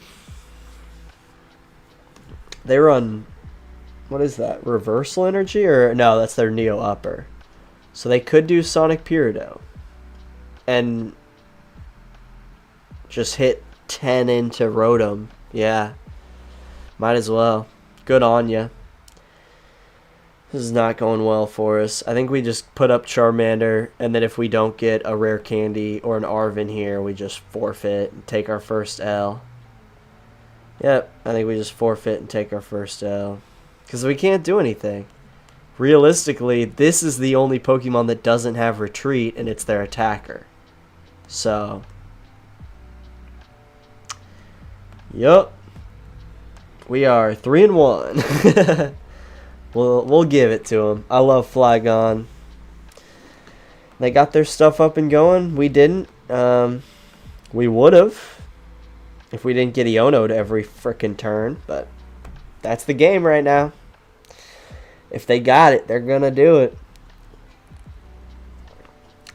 They run... What is that? Reversal energy? Or no, that's their Neo Upper. So they could do Sonic Peridot. And just hit 10 into Rotom. Yeah. Might as well. Good on ya. This is not going well for us. I think we just put up Charmander, and then if we don't get a Rare Candy or an Arven here, we just forfeit and take our first L. Yep, I think we just forfeit and take our first L. Because we can't do anything. Realistically, this is the only Pokemon that doesn't have Retreat, and it's their attacker. So, yup. We are 3-1. We'll give it to them. I love Flygon. They got their stuff up and going. We didn't. We would have if we didn't get Iono'd every frickin' turn. But that's the game right now. If they got it, they're gonna do it.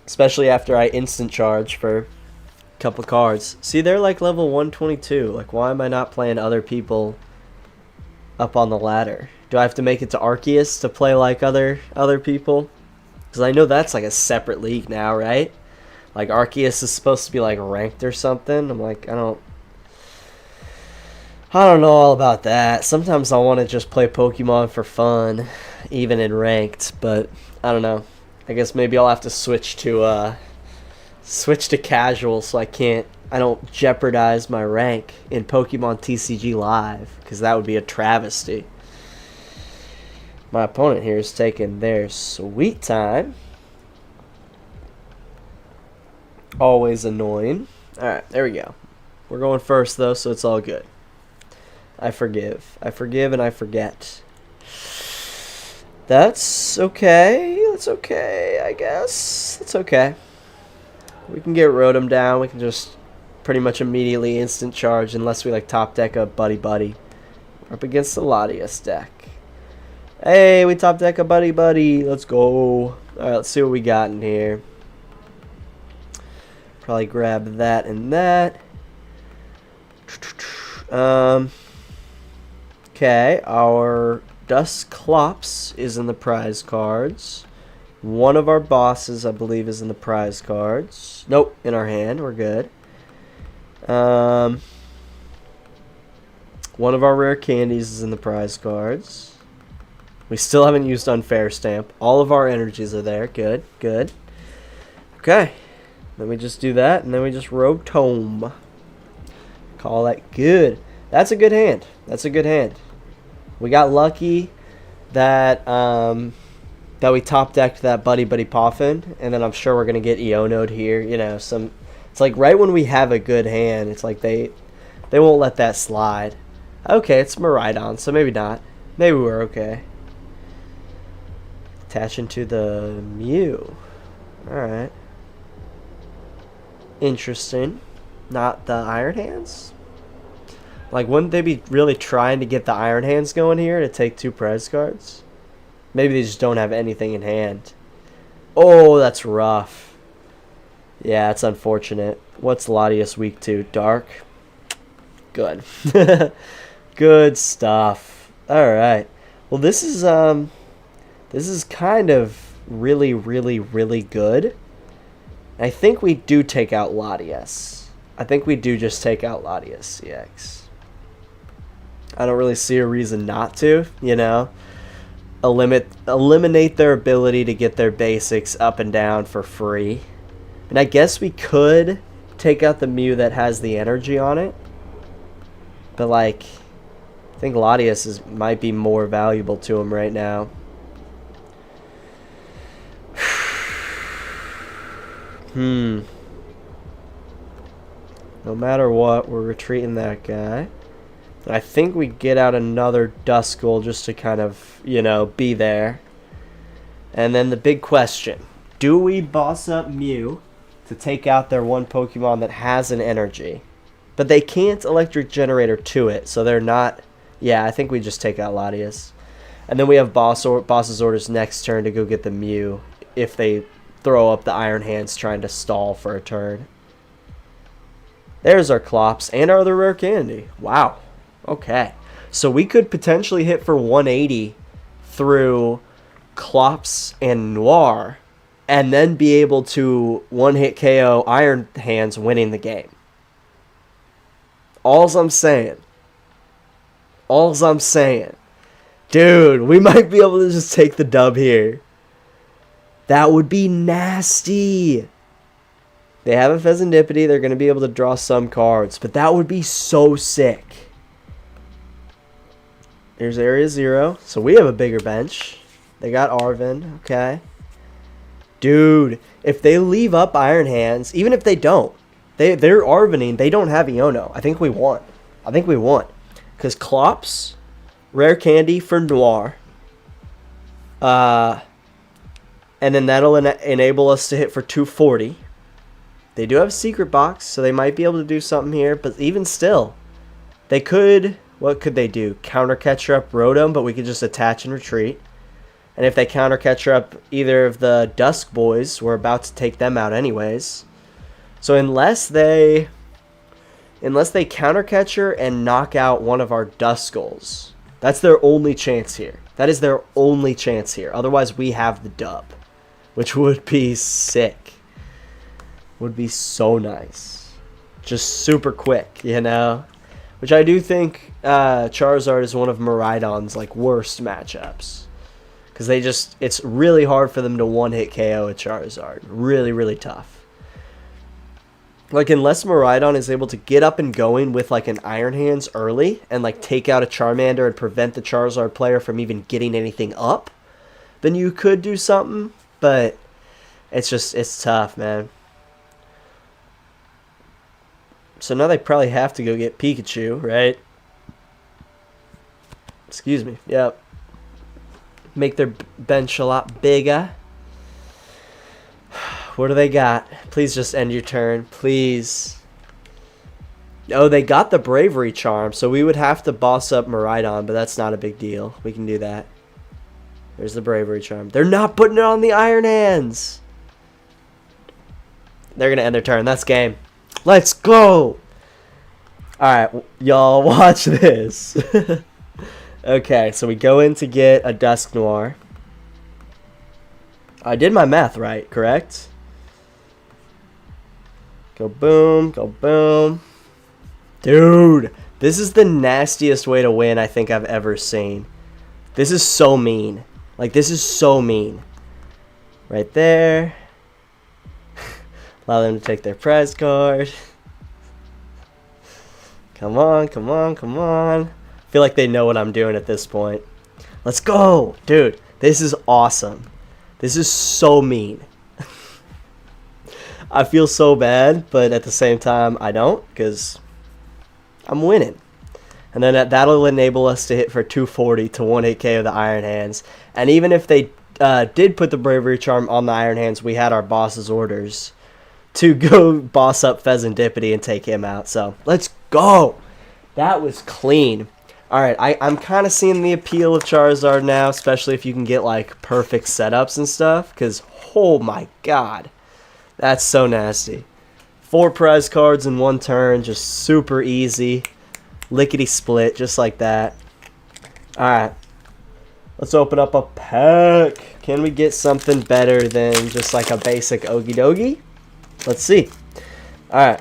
Especially after I instant charge for a couple cards. See, they're like level 122. Like, why am I not playing other people up on the ladder? Do I have to make it to Arceus to play like other people? Because I know that's like a separate league now, right? Like Arceus is supposed to be like ranked or something. I'm like, I don't know all about that. Sometimes I want to just play Pokemon for fun, even in ranked, but I don't know. I guess maybe I'll have to switch to casual so I don't jeopardize my rank in Pokemon TCG Live, because that would be a travesty. My opponent here is taking their sweet time. Always annoying. Alright, there we go. We're going first, though, so it's all good. I forgive. I forgive and I forget. That's okay. That's okay, I guess. It's okay. We can get Rotom down. We can just pretty much immediately instant charge unless we like top deck a Buddy-Buddy. We're up against the Latias deck. Hey, we top deck a Buddy-Buddy. Let's go. Alright, let's see what we got in here. Probably grab that and that. Okay, our Dusclops is in the prize cards. One of our bosses, I believe, is in the prize cards. Nope, in our hand. We're good. One of our rare candies is in the prize cards. We still haven't used Unfair Stamp. All of our energies are there. Good, good. Okay. Then we just do that, and then we just Rotom. Call that good. That's a good hand. That's a good hand. We got lucky that that we top decked that Buddy-Buddy Poffin, and then I'm sure we're gonna get Iono'd here. You know, it's like right when we have a good hand, it's like they won't let that slide. Okay, it's Miraidon, so maybe not. Maybe we're okay. Attach into the Mew. Alright. Interesting. Not the Iron Hands? Like, wouldn't they be really trying to get the Iron Hands going here to take 2 prize cards? Maybe they just don't have anything in hand. Oh, that's rough. Yeah, it's unfortunate. What's Latias weak to? Dark? Good. Good stuff. Alright. Well, this is kind of really, really, really good. I think we do take out Latias. I think we do just take out Latias CX. I don't really see a reason not to, you know. Eliminate their ability to get their basics up and down for free. And I guess we could take out the Mew that has the energy on it. But, like, I think Latias might be more valuable to him right now. No matter what, we're retreating that guy. I think we get out another Duskull just to kind of, you know, be there. And then the big question. Do we boss up Mew to take out their one Pokemon that has an energy? But they can't Electric Generator to it, so they're not... Yeah, I think we just take out Latias. And then we have Boss's Orders next turn to go get the Mew if they throw up the Iron Hands trying to stall for a turn. There's our Clops and our other Rare Candy. Wow. Okay. So we could potentially hit for 180 through Clops and Noir and then be able to one-hit KO Iron Hands, winning the game. All's I'm saying. Dude, we might be able to just take the dub here. That would be nasty. They have a Fezandipiti. They're going to be able to draw some cards. But that would be so sick. Here's Area 0. So we have a bigger bench. They got Arven. Okay. Dude, if they leave up Iron Hands, even if they don't, they're Arvening. They don't have Iono. I think we won. Because Clops, Rare Candy for Noir. And then that'll enable us to hit for 240. They do have a secret box, so they might be able to do something here. But even still, they could... What could they do? Counter catcher up Rotom, but we could just attach and retreat. And if they counter catcher up either of the Dusk boys, we're about to take them out anyways. So unless they counter catcher and knock out one of our Duskulls, that's their only chance here. That is their only chance here. Otherwise, we have the dub, which would be sick. Would be so nice. Just super quick, you know? Which I do think Charizard is one of Miraidon's like worst matchups. Because they just, it's really hard for them to one-hit KO a Charizard. Really, really tough. Like, unless Miraidon is able to get up and going with like an Iron Hands early and like take out a Charmander and prevent the Charizard player from even getting anything up, then you could do something. But it's just, it's tough, man. So now they probably have to go get Pikachu, right? Excuse me. Yep. Make their bench a lot bigger. What do they got? Please just end your turn. Please. Oh, they got the Bravery Charm, so we would have to boss up Miraidon, but that's not a big deal. We can do that. There's the Bravery Charm. They're not putting it on the Iron Hands. They're going to end their turn. That's game. Let's go! Alright, y'all, watch this. Okay, so we go in to get a Dusknoir. I did my math right, correct? Go boom, go boom. Dude, this is the nastiest way to win I think I've ever seen. This is so mean. Like, this is so mean. Right there. Allow them to take their prize card. Come on, come on, come on. I feel like they know what I'm doing at this point. Let's go. Dude, this is awesome. This is so mean. I feel so bad, but at the same time, I don't, because I'm winning. And then that'll enable us to hit for 240 to 1-hit KO the Iron Hands. And even if they did put the Bravery Charm on the Iron Hands, we had our boss's orders to go boss up Fezandipiti and take him out. So, let's go. That was clean. Alright, I'm kind of seeing the appeal of Charizard now, especially if you can get, like, perfect setups and stuff. Because, oh my god. That's so nasty. 4 prize cards in 1 turn, just super easy. Lickety split, just like that. Alright. Let's open up a pack. Can we get something better than just like a basic Okie Dokie? Let's see. Alright,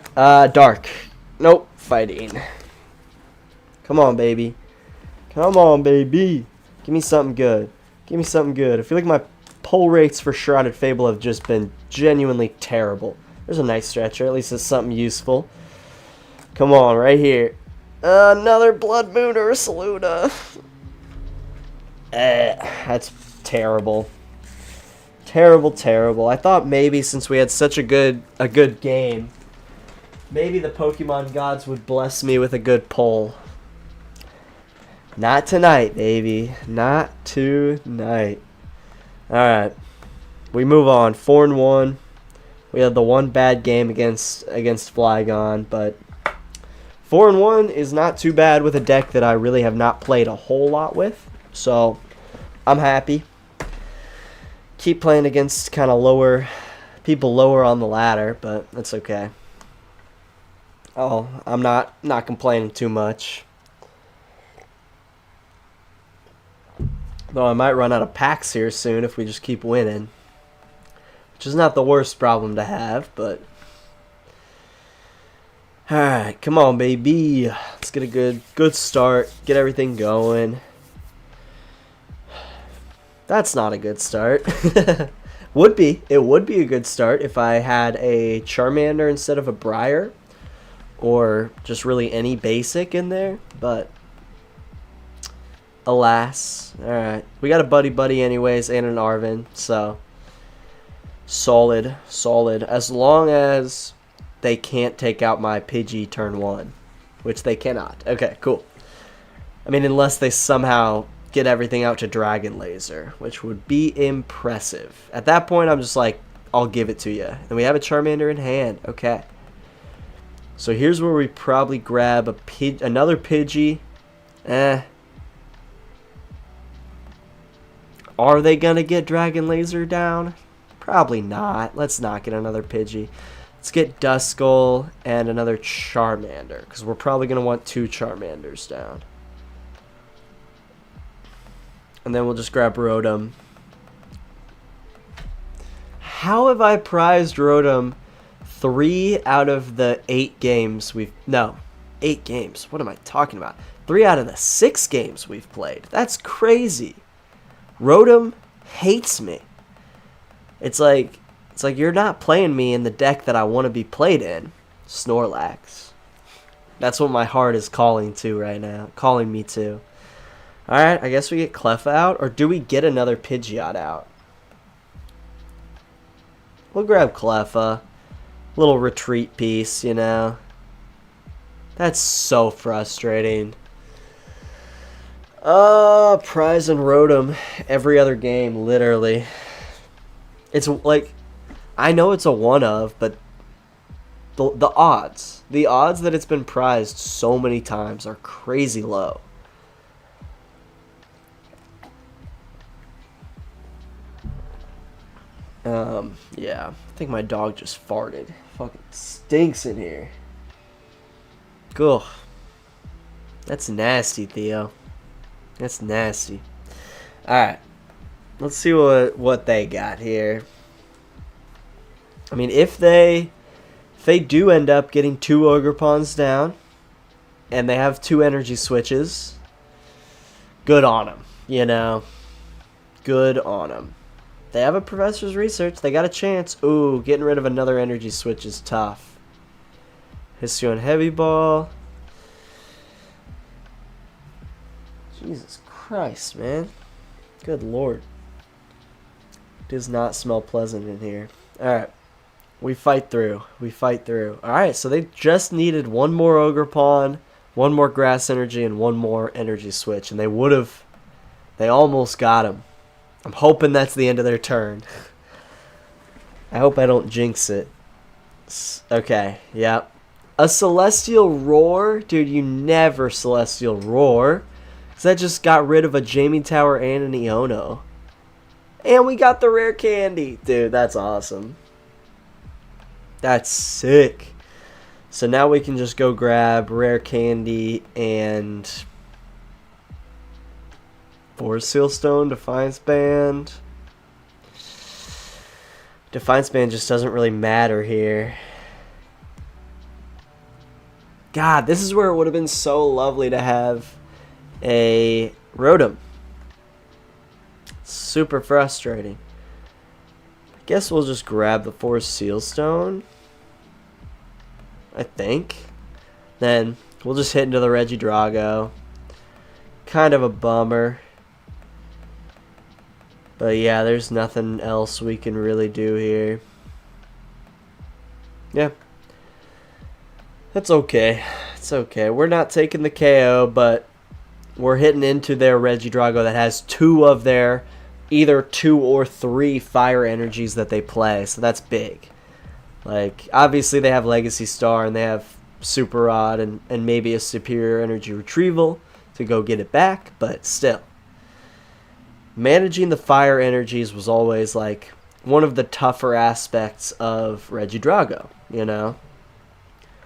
dark. Nope, fighting. Come on, baby. Come on, baby. Give me something good. Give me something good. I feel like my pull rates for Shrouded Fable have just been genuinely terrible. There's a Night Stretcher. At least it's something useful. Come on, right here. Another Blood Moon Ursaluna. That's terrible. Terrible, terrible. I thought maybe since we had such a good game, maybe the Pokemon gods would bless me with a good pull. Not tonight, baby. Not tonight. Alright. We move on. 4-1. We had the one bad game against Flygon, but 4-1 is not too bad with a deck that I really have not played a whole lot with. So, I'm happy. Keep playing against kind of people lower on the ladder, but that's okay. Oh, I'm not complaining too much. Though I might run out of packs here soon if we just keep winning. Which is not the worst problem to have, but... Alright, come on, baby. Let's get a good start. Get everything going. That's not a good start. Would be. It would be a good start if I had a Charmander instead of a Briar. Or just really any basic in there. But, alas. Alright. We got a Buddy-Buddy anyways and an Arven. So, solid. Solid. As long as they can't take out my Pidgey turn 1. Which they cannot. Okay, cool. I mean, unless they somehow get everything out to Dragon Laser, which would be impressive. At that point, I'm just like, I'll give it to you. And we have a Charmander in hand. Okay. So here's where we probably grab another Pidgey. Are they going to get Dragon Laser down? Probably not. Let's not get another Pidgey. Let's get Duskull and another Charmander, because we're probably going to want 2 Charmanders down. And then we'll just grab Rotom. How have I prized Rotom 3 out of the 8 games we've... No, 8 games. What am I talking about? 3 out of the 6 games we've played. That's crazy. Rotom hates me. It's like you're not playing me in the deck that I want to be played in. Snorlax. That's what my heart is calling to right now. Calling me to. Alright, I guess we get Cleffa out. Or do we get another Pidgeot out? We'll grab Cleffa. Little retreat piece, you know. That's so frustrating. Prize and Rotom every other game, literally. It's like, I know it's a one of, but the odds that it's been prized so many times are crazy low. Yeah, I think my dog just farted. Fucking stinks in here. Ugh. That's nasty, Theo. That's nasty. Alright. Let's see what they got here. I mean, if they do end up getting 2 Ogerpons down, and they have 2 energy switches, good on them, you know. Good on them. They have a Professor's Research. They got a chance. Ooh, getting rid of another energy switch is tough. Hisuian Heavy Ball. Jesus Christ, man. Good lord. Does not smell pleasant in here. Alright. We fight through. We fight through. Alright, so they just needed 1 more Ogerpon, 1 more Grass Energy, and 1 more energy switch. And they would have... They almost got him. I'm hoping that's the end of their turn. I hope I don't jinx it. Okay, yep. A Celestial Roar? Dude, you never Celestial Roar. Because that just got rid of a Jamie Tower and an Iono. And we got the Rare Candy. Dude, that's awesome. That's sick. So now we can just go grab Rare Candy and... Force Seal Stone, Defiance Band. Defiance Band just doesn't really matter here. God, this is where it would have been so lovely to have a Rotom. Super frustrating. I guess we'll just grab the Force Seal Stone, I think. Then we'll just hit into the Regidrago. Kind of a bummer. But yeah, there's nothing else we can really do here. Yeah. That's okay. It's okay. We're not taking the KO, but we're hitting into their Regidrago that has two of their either 2 or 3 fire energies that they play. So that's big. Like, obviously they have Legacy Star and they have Super Rod and maybe a Superior Energy Retrieval to go get it back, but still. Managing the fire energies was always like one of the tougher aspects of Regidrago, you know?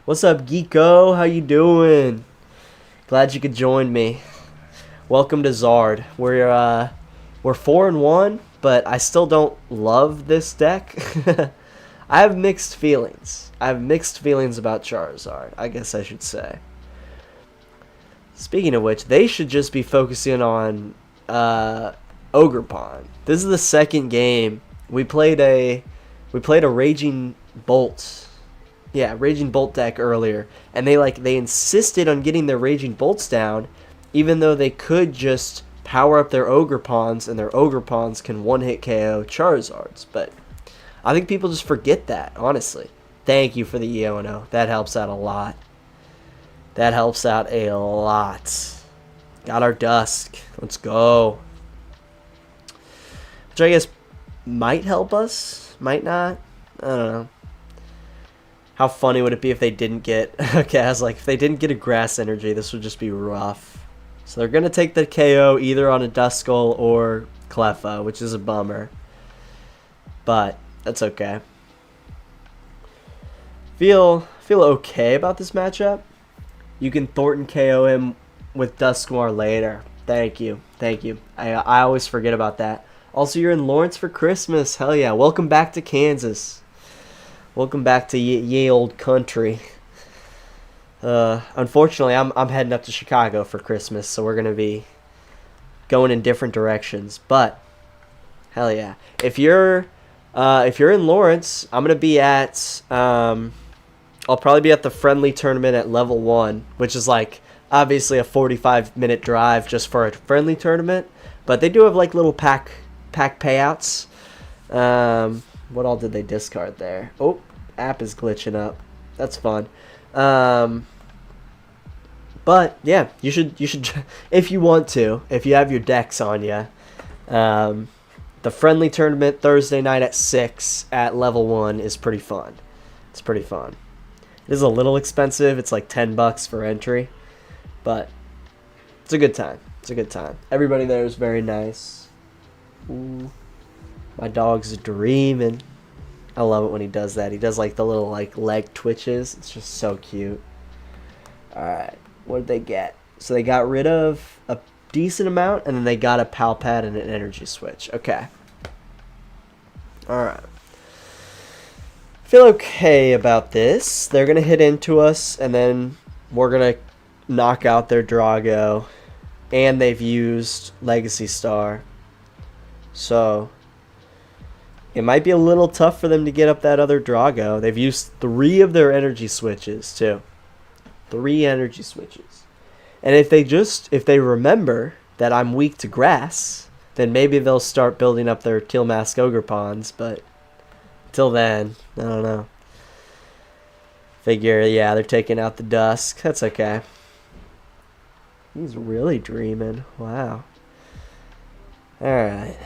What's up, Geeko? How you doing? Glad you could join me. Welcome to Zard. We're 4-1, but I still don't love this deck. I have mixed feelings. I have mixed feelings about Charizard, I guess I should say. Speaking of which, they should just be focusing on Ogerpon. This is the second game. We played a Raging Bolt. Yeah, Raging Bolt deck earlier, and they insisted on getting their Raging Bolts down, even though they could just power up their Ogerpons, and their Ogerpons can one-hit KO Charizards. But I think people just forget that, honestly. Thank you for the Iono. That helps out a lot. That helps out a lot. Got our Dusk. Let's go. Which I guess might help us, might not. I don't know. How funny would it be if they didn't get... Okay, I was like, if they didn't get a Grass Energy, this would just be rough. So they're going to take the KO either on a Duskull or Cleffa, which is a bummer. But that's okay. Feel okay about this matchup. You can Thorton KO him with Dusknoir later. Thank you. Thank you. I always forget about that. Also, you're in Lawrence for Christmas. Hell yeah. Welcome back to Kansas. Welcome back to ye old country. Unfortunately, I'm heading up to Chicago for Christmas, so we're going to be going in different directions. But, hell yeah. If you're in Lawrence, I'm going to be at... I'll probably be at the friendly tournament at level 1, which is like obviously a 45-minute drive just for a friendly tournament. But they do have like little pack payouts. What all did they discard there? Oh, app is glitching up. That's fun. But yeah, you should if you want to, if you have your decks on you. The friendly tournament Thursday night at 6 at level 1 is pretty fun. It's pretty fun. It is a little expensive. It's like $10 for entry, but it's a good time. It's a good time. Everybody there is very nice. Ooh. My dog's dreaming. I love it when he does that. He does like the little like leg twitches. It's just so cute. Alright. What did they get? So they got rid of a decent amount, and then they got a Palpad and an energy switch. Okay. Alright. Feel okay about this. They're going to hit into us, and then we're going to knock out their Drago. And they've used Legacy Star. So... it might be a little tough for them to get up that other Drago. They've used 3 of their energy switches, too. 3 energy switches. And if they remember that I'm weak to grass, then maybe they'll start building up their Teal Mask Ogerpons, but till then, I don't know. Figure, yeah, they're taking out the Dusk. That's okay. He's really dreaming. Wow. Alright.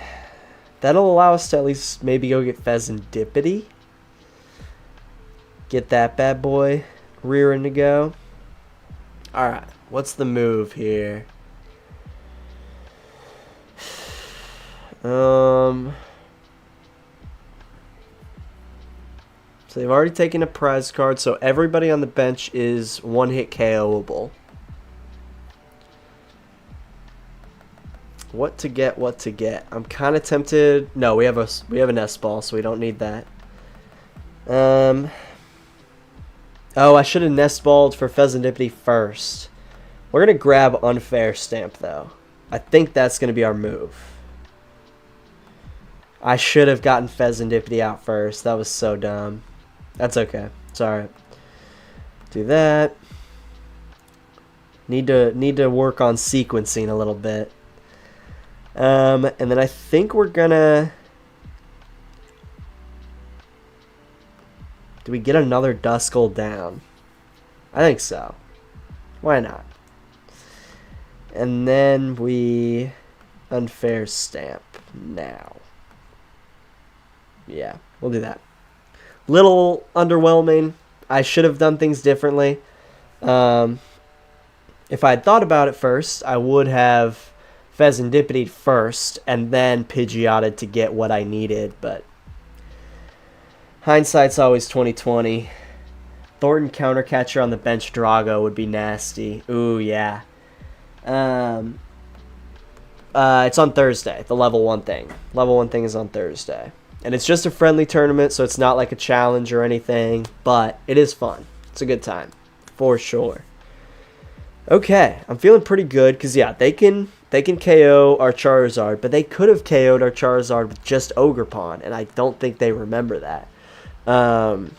That'll allow us to at least maybe go get Fezandipiti. Get that bad boy rearing to go. Alright, what's the move here? So they've already taken a prize card, so everybody on the bench is one-hit KO'able. What to get, what to get. I'm kind of tempted. No, we have a Nest Ball, so we don't need that. Oh, I should have Nest Balled for Fezandipiti first. We're going to grab Unfair Stamp, though. I think that's going to be our move. I should have gotten Fezandipiti out first. That was so dumb. That's okay. It's alright. Do that. Need to work on sequencing a little bit. And then I think we're gonna... Do we get another Duskull down? I think so. Why not? And then we Unfair Stamp now. Yeah, we'll do that. Little underwhelming. I should have done things differently. If I had thought about it first, I would have Fezandipiti first and then Pidgeotted to get what I needed, but hindsight's always 20/20. Thorton Countercatcher on the bench Drago would be nasty. Ooh, yeah. It's on Thursday, the level 1 thing. Level 1 thing is on Thursday. And it's just a friendly tournament, so it's not like a challenge or anything, but it is fun. It's a good time, for sure. Okay, I'm feeling pretty good, because, yeah, they can KO our Charizard, but they could have KO'd our Charizard with just Ogerpon, and I don't think they remember that. But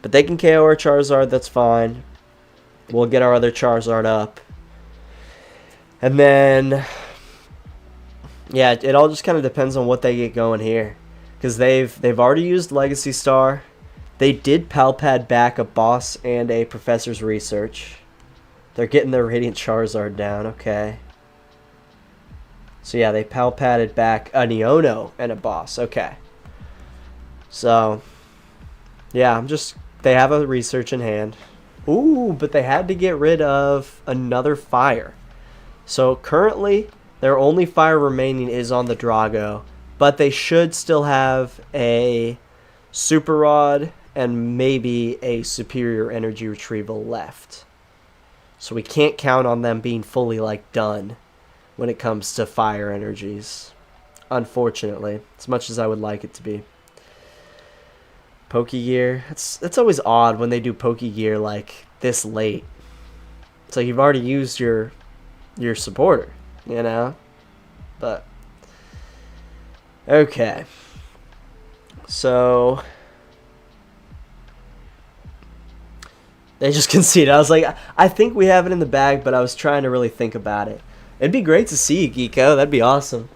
they can KO our Charizard, that's fine. We'll get our other Charizard up. And then, yeah, it all just kind of depends on what they get going here. Because they've already used Legacy Star. They did Palpad back a boss and a Professor's Research. They're getting their Radiant Charizard down, okay. So yeah, they Palpaded back an Iono and a boss, okay. So, yeah, they have a Research in hand. Ooh, but they had to get rid of another Fire. So currently, their only Fire remaining is on the Drago. But they should still have a Super Rod and maybe a Superior Energy Retrieval left. So we can't count on them being fully, like, done when it comes to Fire energies. Unfortunately, as much as I would like it to be. Pokegear. It's always odd when they do Pokegear, like, this late. It's like you've already used your supporter, you know? But... okay, so they just conceded. I was like, I think we have it in the bag, but I was trying to really think about it. It'd be great to see you, Geeko. That'd be awesome.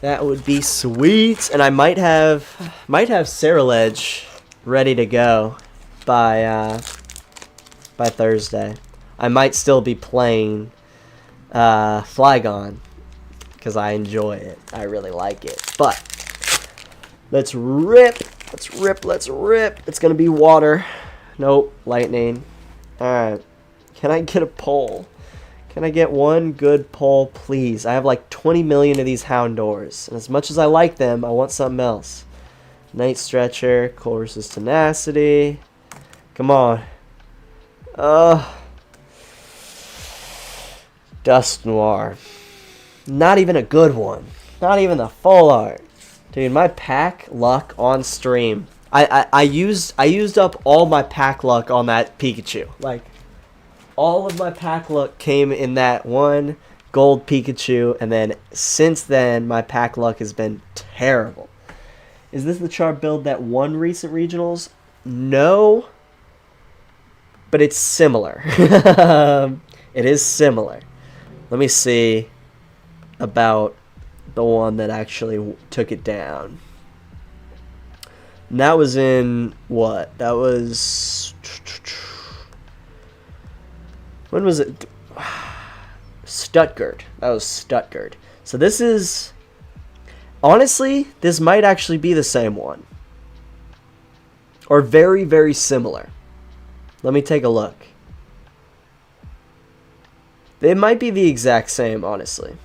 That would be sweet. And I might have Ceruledge ready to go by Thursday. I might still be playing Flygon, because I enjoy it. I really like it. But let's rip. Let's rip. Let's rip. It's going to be water. Nope. Lightning. Alright. Can I get a pull? Can I get one good pull, please? I have like 20 million of these Houndours. And as much as I like them, I want something else. Night Stretcher. Colress's Tenacity. Come on. Dusknoir. Not even a good one. Not even the full art. Dude, my pack luck on stream. I used up all my pack luck on that Pikachu. Like, all of my pack luck came in that one gold Pikachu, and then since then my pack luck has been terrible. Is this the chart build that won recent regionals? No. But it's similar. It is similar. Let me see about the one that actually took it down. And that was in what? That was... when was it? Stuttgart. That was Stuttgart. So this is... honestly, this might actually be the same one. Or very, very similar. Let me take a look. They might be the exact same, honestly.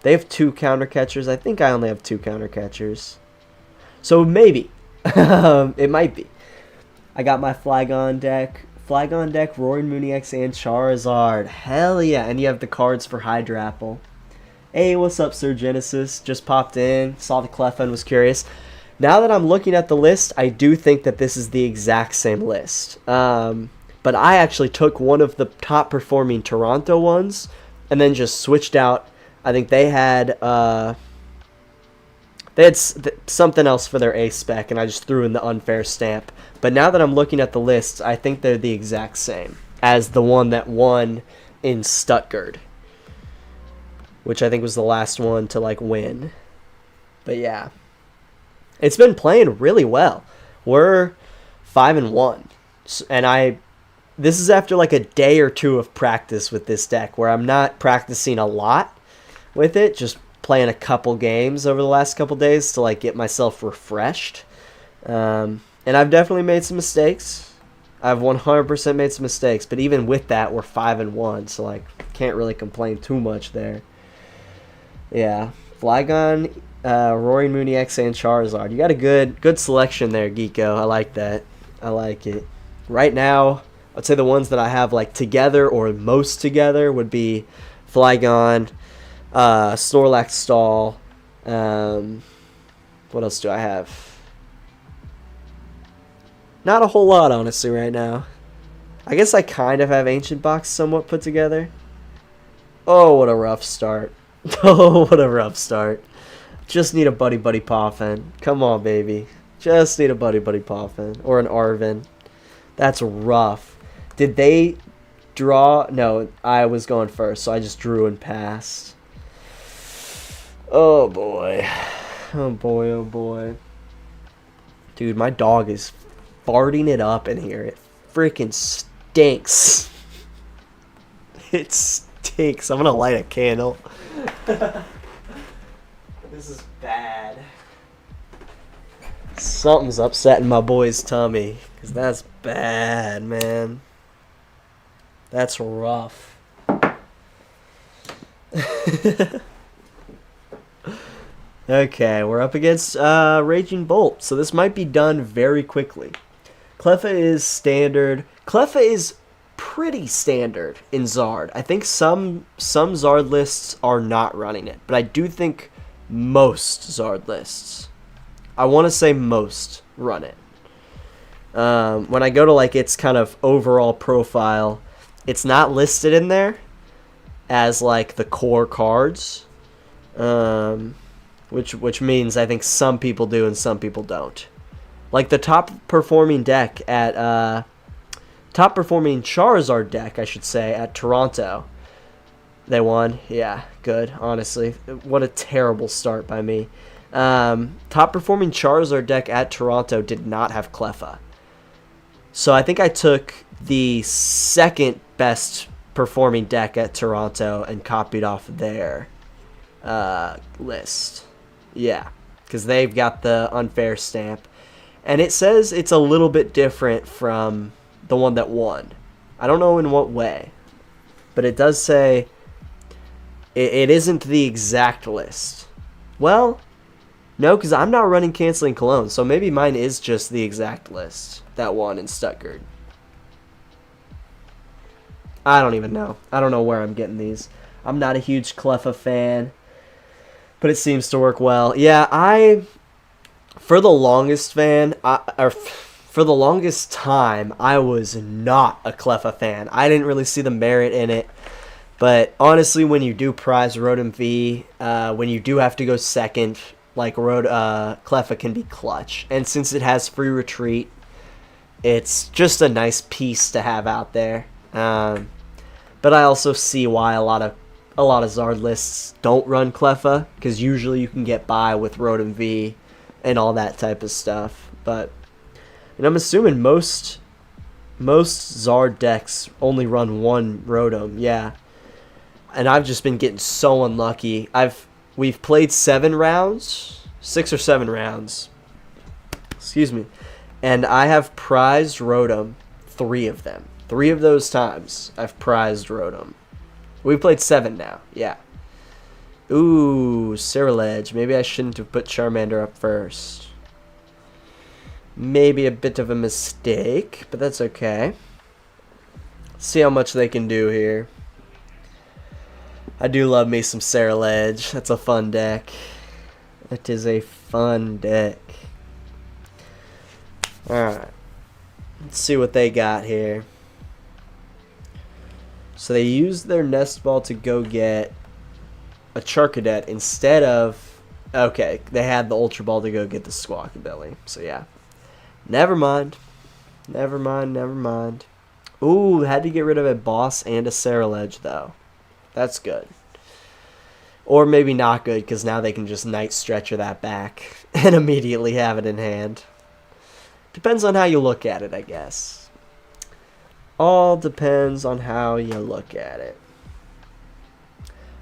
They have 2 counter catchers. I think I only have 2 counter catchers. So maybe. It might be. I got my Flygon deck. Flygon deck, Roaring Mooney X, and Charizard. Hell yeah. And you have the cards for Hydrapple. Hey, what's up, Sir Genesis? Just popped in, saw the Cleffa and was curious. Now that I'm looking at the list, I do think that this is the exact same list. But I actually took one of the top performing Toronto ones and then just switched out. I think they had something else for their A spec, and I just threw in the Unfair Stamp. But now that I'm looking at the lists, I think they're the exact same as the one that won in Stuttgart, which I think was the last one to like win. But yeah, it's been playing really well. We're 5-1, and this is after like a day or two of practice with this deck, where I'm not practicing a lot with it, just playing a couple games over the last couple days to like get myself refreshed. And I've definitely made some mistakes. I've 100% made some mistakes, but even with that, we're 5-1, so like can't really complain too much there. Yeah, Flygon, Roaring Mooney X, and Charizard. You got a good selection there, Geeko. I like that. I like it. Right now, I'd say the ones that I have like together or most together would be Flygon, Snorlax Stall. What else do I have? Not a whole lot, honestly, right now. I guess I kind of have Ancient Box somewhat put together. Oh, what a rough start. Oh, what a rough start. Just need a Buddy-Buddy Poffin. Come on, baby. Just need a Buddy-Buddy Poffin. Or an Arven. That's rough. Did they draw? No, I was going first, so I just drew and passed. Oh, boy. Oh, boy, oh, boy. Dude, my dog is farting it up in here. It freaking stinks. It stinks. I'm gonna light a candle. This is bad. Something's upsetting my boy's tummy, because that's bad, man. That's rough. Okay, we're up against Raging Bolt, so this might be done very quickly. Cleffa is standard. Cleffa is pretty standard in Zard. I think some Zard lists are not running it, but I do think most Zard lists, I want to say most, run it. When I go to like its kind of overall profile, it's not listed in there as like the core cards, which means I think some people do and some people don't. Like the top performing deck at top performing Charizard deck, I should say, at Toronto. They won. Yeah, good, honestly. What a terrible start by me. Top performing Charizard deck at Toronto did not have Cleffa. So I think I took the second best performing deck at Toronto and copied off their list. Yeah, because they've got the Unfair Stamp. And it says it's a little bit different from the one that won. I don't know in what way, but it does say it isn't the exact list. Well, no, because I'm not running Canceling Cologne, so maybe mine is just the exact list that won in Stuttgart. I don't even know. I don't know where I'm getting these. I'm not a huge Cleffa fan, but it seems to work well. Yeah, for the longest for the longest time, I was not a Cleffa fan. I didn't really see the merit in it. But honestly, when you do prize Rotom V, when you do have to go second, like Cleffa can be clutch. And since it has free retreat, it's just a nice piece to have out there. But I also see why a lot of Zard lists don't run Cleffa, because usually you can get by with Rotom V and all that type of stuff. But I'm assuming most Zard decks only run one Rotom. Yeah. And I've just been getting so unlucky. We've played 6 or 7 rounds. Excuse me. And I have prized Rotom 3 of them. 3 of those times I've prized Rotom. We've played 7 now. Yeah. Ooh, Ceruledge. Maybe I shouldn't have put Charmander up first. Maybe a bit of a mistake, but that's okay. See how much they can do here. I do love me some Ceruledge. That's a fun deck. It is a fun deck. Alright. Let's see what they got here. So they used their Nest Ball to go get a Charcadet instead of... Okay, they had the Ultra Ball to go get the Squawkabilly. So yeah. Never mind. Never mind, never mind. Ooh, had to get rid of a Boss and a Ceruledge though. That's good. Or maybe not good, because now they can just Night Stretcher that back and immediately have it in hand. Depends on how you look at it, I guess. All depends on how you look at it.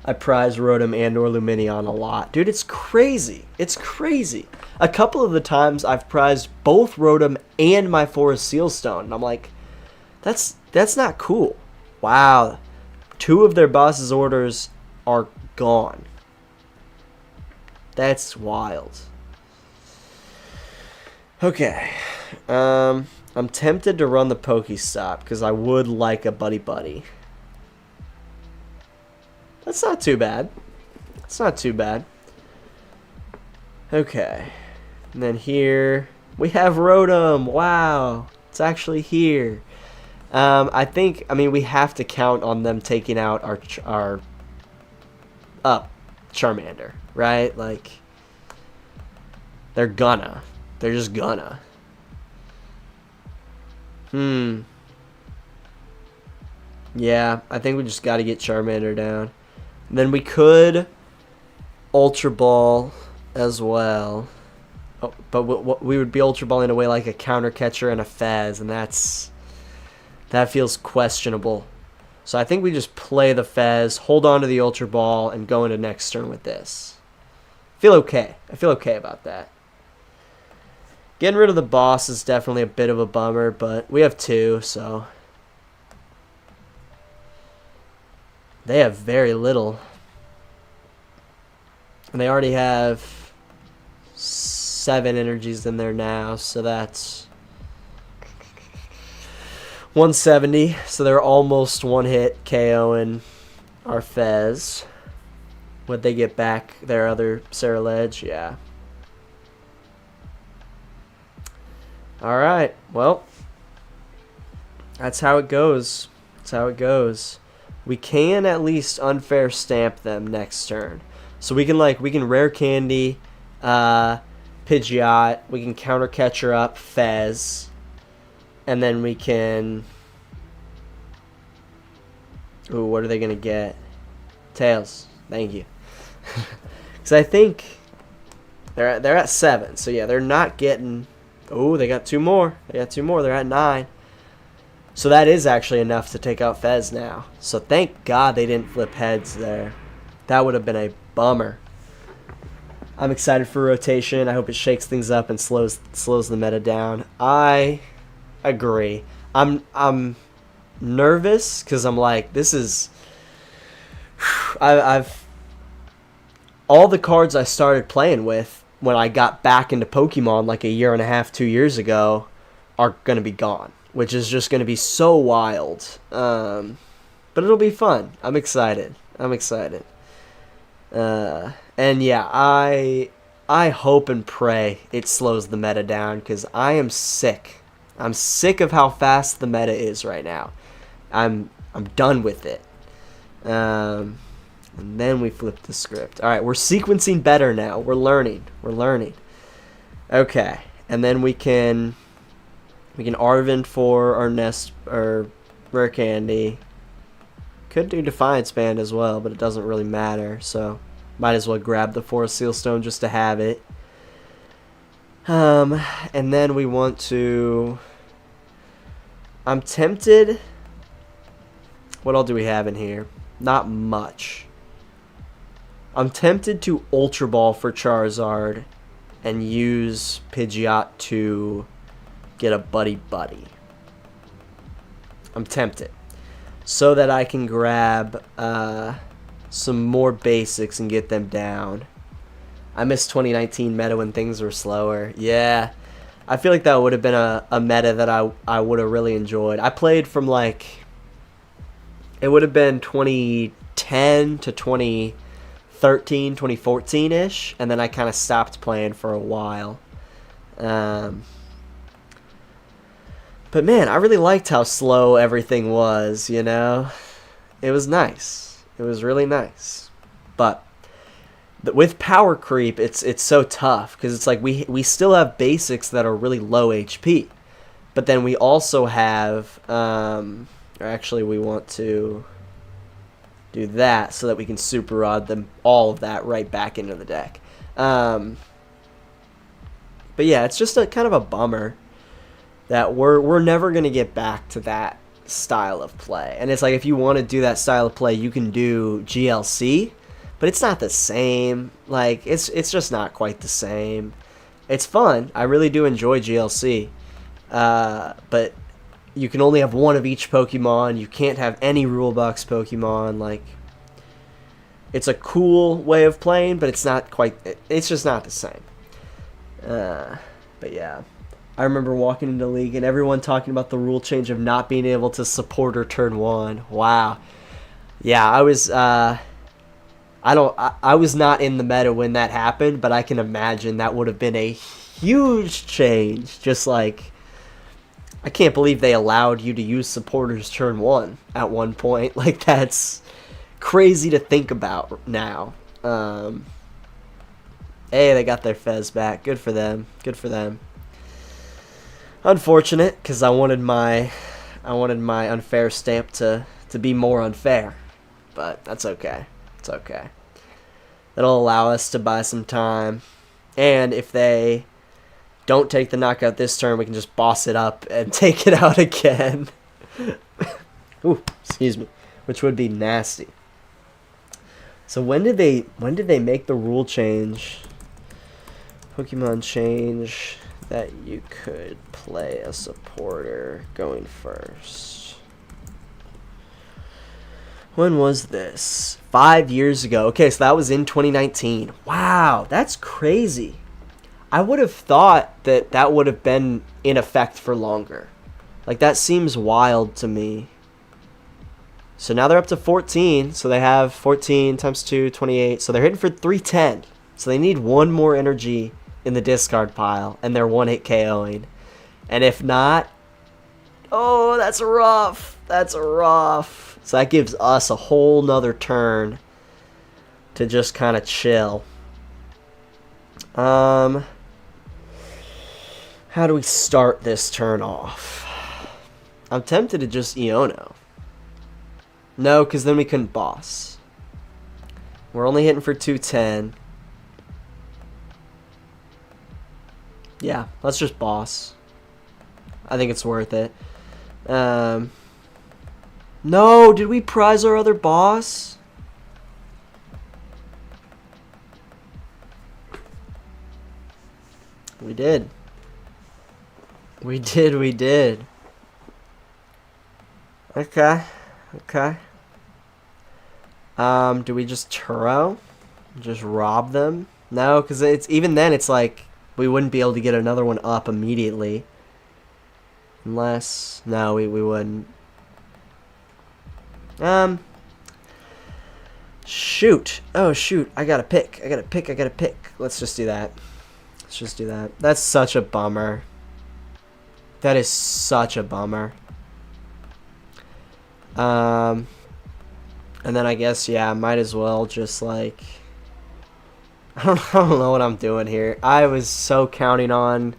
I prize Rotom and or Lumineon a lot. Dude, it's crazy. It's crazy. A couple of the times I've prized both Rotom and my Forest Sealstone. And I'm like, that's not cool. Wow. 2 of their boss's orders are gone. That's wild. Okay. I'm tempted to run the Pokestop because I would like a Buddy-Buddy. That's not too bad. It's not too bad. Okay. And then here we have Rotom. Wow. It's actually here. I mean, we have to count on them taking out our Charmander, right? Like, they're just gonna. Yeah, I think we just got to get Charmander down. And then we could Ultra Ball as well. Oh, but we would be Ultra Balling away like a Counter Catcher and a Fez, and that feels questionable. So I think we just play the Fez, hold on to the Ultra Ball, and go into next turn with this. I feel okay about that. Getting rid of the boss is definitely a bit of a bummer, but we have 2, so... They have very little. And they already have 7 energies in there now, so that's 170. So they're almost one hit KOing our Fez. Would they get back their other Ceruledge? Yeah. Alright, well, that's how it goes. That's how it goes. We can at least unfair stamp them next turn. So we can Rare Candy, Pidgeot, we can Counter Catcher up Fez, and then we can... Ooh, what are they going to get? Tails. Thank you. Because I think they're at 7. So yeah, they're not getting... Oh, they got 2 more. They got 2 more. They're at 9. So that is actually enough to take out Fez now. So thank God they didn't flip heads there. That would have been a bummer. I'm excited for rotation. I hope it shakes things up and slows the meta down. I agree. I'm nervous because I'm like, this is... I've all the cards I started playing with when I got back into Pokemon like a year and a half, 2 years ago are going to be gone, which is just going to be so wild. But it'll be fun. I'm excited. And yeah, I hope and pray it slows the meta down because I am sick. I'm sick of how fast the meta is right now. I'm done with it. And then we flip the script. All right, we're sequencing better now. We're learning. Okay, and then we can Arven for our Nest or Rare Candy. Could do Defiance Band as well, but it doesn't really matter. So might as well grab the Forest Sealstone just to have it. And then we want to... I'm tempted... What all do we have in here? Not much. I'm tempted to Ultra Ball for Charizard and use Pidgeot to get a Buddy-Buddy. I'm tempted. So that I can grab some more basics and get them down. I missed 2019 meta when things were slower. Yeah. I feel like that would have been a meta that I would have really enjoyed. I played from like... It would have been 20 2010 to 2013, 2014-ish, and then I kind of stopped playing for a while. But man, I really liked how slow everything was, you know? It was nice. It was really nice. But with power creep, it's so tough, because it's like we still have basics that are really low HP. But then we also have, or actually we want to do that so that we can super rod them, all of that right back into the deck. But yeah, it's just a kind of a bummer that we're never going to get back to that style of play. And it's like, if you want to do that style of play, you can do GLC, but it's not the same. Like, it's just not quite the same. It's fun. I really do enjoy GLC. But you can only have one of each Pokemon. You can't have any rule box Pokemon. Like, it's a cool way of playing, but it's not quite, it's just not the same. But yeah, I remember walking into League and everyone talking about the rule change of not being able to support her turn 1. Wow. Yeah, I was not in the meta when that happened, but I can imagine that would have been a huge change. Just like, I can't believe they allowed you to use supporters turn 1 at one point. Like, that's crazy to think about now. Hey, they got their Fez back. Good for them. Good for them. Unfortunate, because I wanted my unfair stamp to be more unfair, but that's okay. It's okay. That'll allow us to buy some time, and if they don't take the knockout this turn, we can just boss it up and take it out again. Ooh, excuse me, which would be nasty. So when did they make the rule change? Pokemon change that you could play a supporter going first. When was this? 5 years ago. Okay, so that was in 2019. Wow, that's crazy. I would have thought that would have been in effect for longer. Like, that seems wild to me. So now they're up to 14. So they have 14 times 2, 28. So they're hitting for 310. So they need one more energy in the discard pile, and they're 1-hit KOing. And if not, oh, that's rough. That's rough. So that gives us a whole nother turn to just kind of chill. How do we start this turn off? I'm tempted to just Iono. No, because then we couldn't boss. We're only hitting for 210. Yeah, let's just boss. I think it's worth it. No, did we prize our other boss? We did. We did. Okay. Okay. Do we just Turo? Just rob them? No, because it's even then it's like we wouldn't be able to get another one up immediately. Unless, no, we wouldn't. Shoot. Oh, shoot. I gotta pick. Let's just do that. Let's just do that. That's such a bummer. That is such a bummer. And then I guess, yeah, might as well just, like, I don't know what I'm doing here. I was so counting on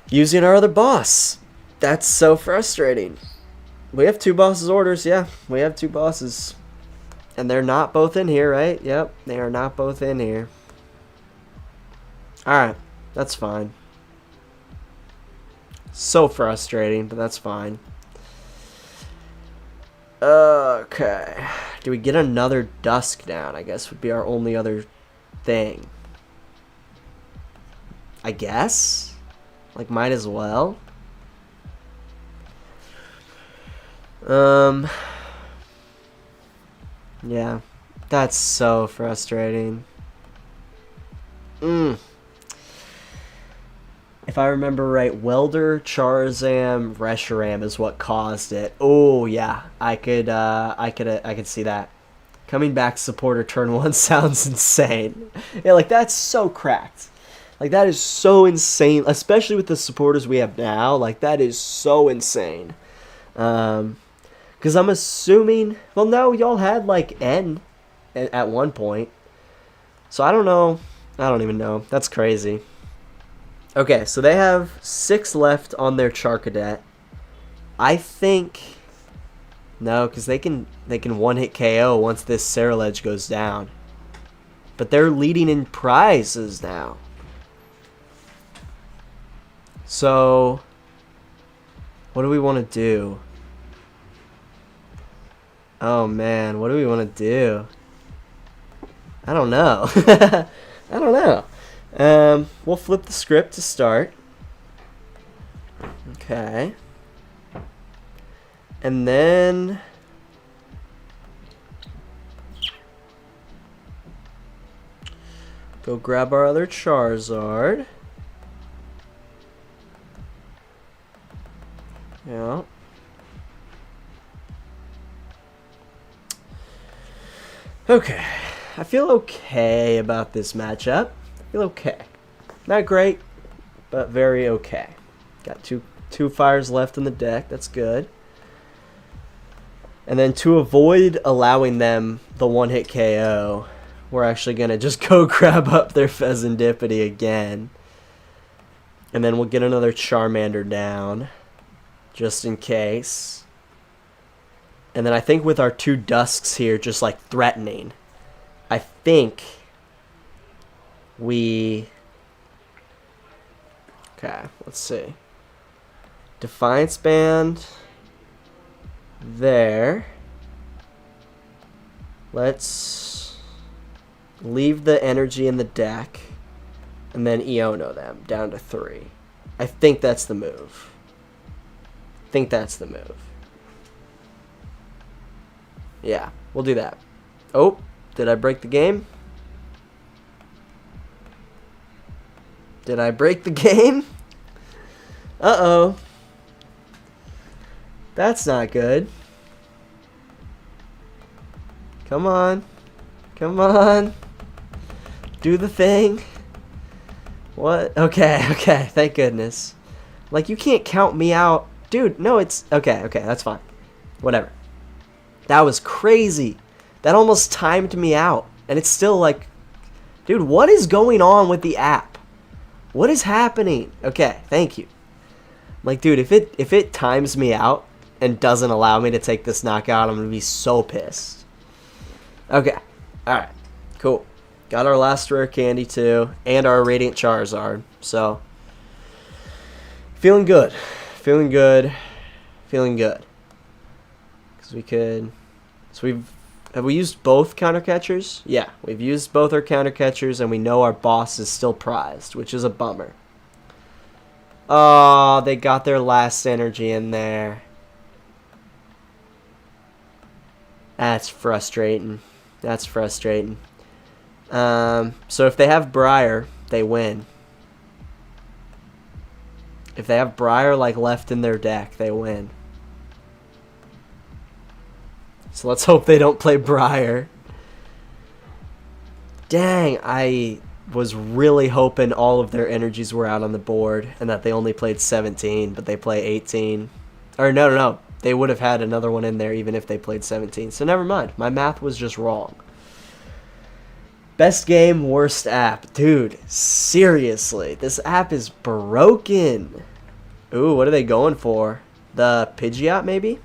using our other boss. That's so frustrating. We have 2 bosses orders, yeah. We have 2 bosses. And they're not both in here, right? Yep, they are not both in here. Alright, that's fine. So frustrating, but that's fine. Okay. Do we get another Dusk down? I guess would be our only other thing. I guess? Like, might as well. Yeah. That's so frustrating. If I remember right, Welder, Charizard, Reshiram is what caused it. Oh yeah, I could see that. Coming back supporter turn 1 sounds insane. Yeah, like, that's so cracked. Like, that is so insane, especially with the supporters we have now. Like, that is so insane. Because I'm assuming... Well, no, y'all had, like, N at one point. So, I don't know. I don't even know. That's crazy. Okay, so they have 6 left on their Charcadet. I think... No, because they can one-hit KO once this Ceruledge goes down. But they're leading in prizes now. So, what do we want to do? Oh, man, what do we want to do? I don't know. I don't know. We'll flip the script to start. Okay. And then... Go grab our other Charizard. Yeah. Okay. I feel okay about this matchup. I feel okay. Not great, but very okay. Got two fires left in the deck. That's good. And then to avoid allowing them the one-hit KO, we're actually going to just go grab up their Fezandipiti again. And then we'll get another Charmander down, just in case. And then I think with our 2 Dusks here just like threatening, I think we... Okay, let's see. Defiance Band... There. Let's leave the energy in the deck and then Iono them down to 3. I think that's the move. Yeah, we'll do that. Oh, did I break the game? Did I break the game? Uh-oh. That's not good. Come on. Come on. Do the thing. What? Okay, okay. Thank goodness. Like, you can't count me out. Dude, no, it's... Okay, okay. That's fine. Whatever. That was crazy. That almost timed me out. And it's still like... Dude, what is going on with the app? What is happening? Okay, thank you. Like, dude, if it times me out and doesn't allow me to take this knockout, I'm going to be so pissed. Okay. Alright. Cool. Got our last rare candy, too. And our Radiant Charizard. So, feeling good. Feeling good. Feeling good. Because we could... So have we used both counter catchers? Yeah, we've used both our counter catchers, and we know our boss is still prized, which is a bummer. Oh, they got their last energy in there. That's frustrating. That's frustrating. So if they have Briar, they win. If they have Briar like left in their deck, they win. So let's hope they don't play Briar. Dang, I was really hoping all of their energies were out on the board and that they only played 17, but they play 18. Or no. They would have had another one in there even if they played 17. So never mind. My math was just wrong. Best game, worst app. Dude, seriously. This app is broken. Ooh, what are they going for? The Pidgeot, maybe?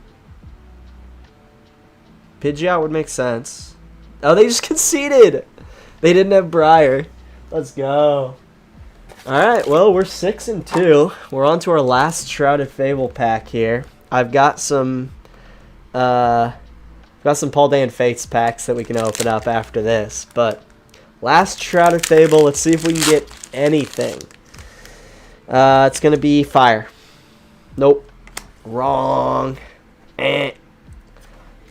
Pidgeot would make sense. Oh, they just conceded. They didn't have Briar. Let's go. Alright, well, we're 6-2. We're on to our last Shrouded Fable pack here. I've got some Paldean Fates packs that we can open up after this. But last Shrouded Fable, let's see if we can get anything. It's going to be fire. Nope. Wrong.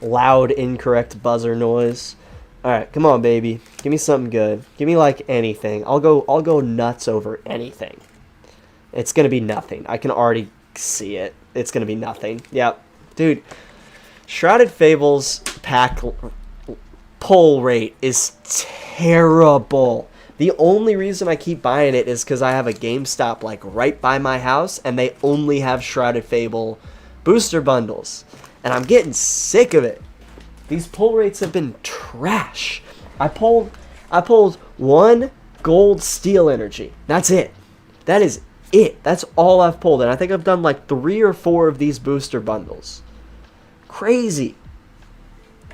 Loud, incorrect buzzer noise. Alright, come on, baby. Give me something good. Give me, like, anything. I'll go nuts over anything. It's going to be nothing. I can already see it. It's going to be nothing. Yep. Dude, Shrouded Fables pack pull rate is terrible. The only reason I keep buying it is because I have a GameStop like right by my house, and they only have Shrouded Fable booster bundles, and I'm getting sick of it. These pull rates have been trash. I pulled one gold steel energy. That's it. That is it. That's all I've pulled, and I think I've done like 3 or 4 of these booster bundles. Crazy.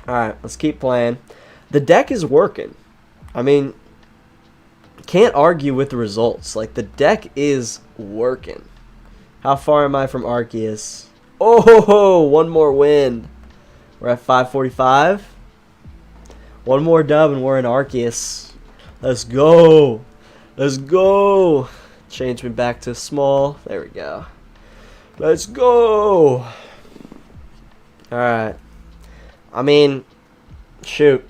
All right, let's keep playing. The deck is working. I mean, can't argue with the results. Like, the deck is working. How far am I from Arceus? Oh, one more win. We're at 545. One more dub and we're in Arceus. Let's go. Let's go. Change me back to small. There we go. Let's go. Alright. I mean, shoot.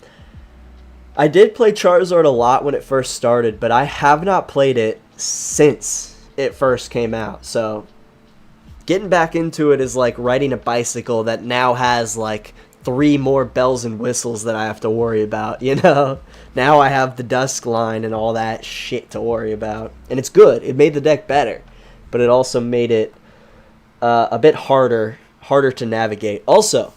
I did play Charizard a lot when it first started, but I have not played it since it first came out. So, getting back into it is like riding a bicycle that now has like 3 more bells and whistles that I have to worry about, you know? Now I have the Dusk line and all that shit to worry about. And it's good. It made the deck better. But it also made it a bit harder to navigate. Also,